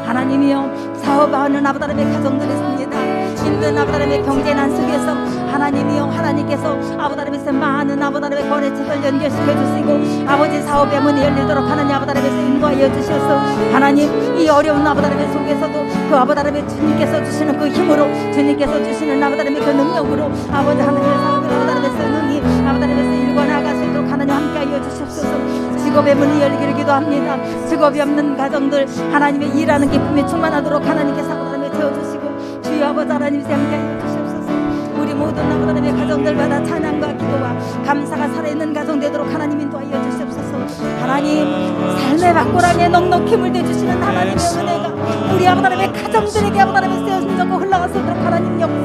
하나님이여 사업하는 아버지 하나님의 가정들이 있습니다. 힘든 아버지 하나님의 경제난 속에서 하나님이여 하나님께서 아버지 하나님께서 많은 아버지 하나님의 거래처들 연결시켜 주시고 아버지 사업의 문이 열리도록 하나님 아버지 하나님께서 인도하여 주셔서 하나님 이 어려운 아버지 하나님 속에서도 그 아버지 하나님 주님께서 주시는 그 힘으로 주님께서 주시는 아버지 하나님의 그 능력으로 아버지 하나님의 사업을 아버지 하나님께서 능히 아버지 하나님께서 일궈 나갈 수 있도록 하나님 함께하여 주시옵소서. 직업의 문이 열리기를 기도합니다. 직업이 없는 가정들 하나님의 일하는 기쁨이 충만하도록 하나님께서 아버지 하나님을 채워주시고 주여 아버지 하나님께서 함께하여 주시옵소서. 우리 모든 아버지 하나님의 가정들마다 찬양과 기도와 감사가 살아있는 가정 되도록 하나님 인도하여 주시옵소서. 하나님 삶의 밖고랑에 넉넉히 물대주시는 하나님의 은혜가 우리 아버지 하나님의 가정들에게 아버지 하나님의 쓰여진 적고 흘러갈 수 있도록 하나님 역사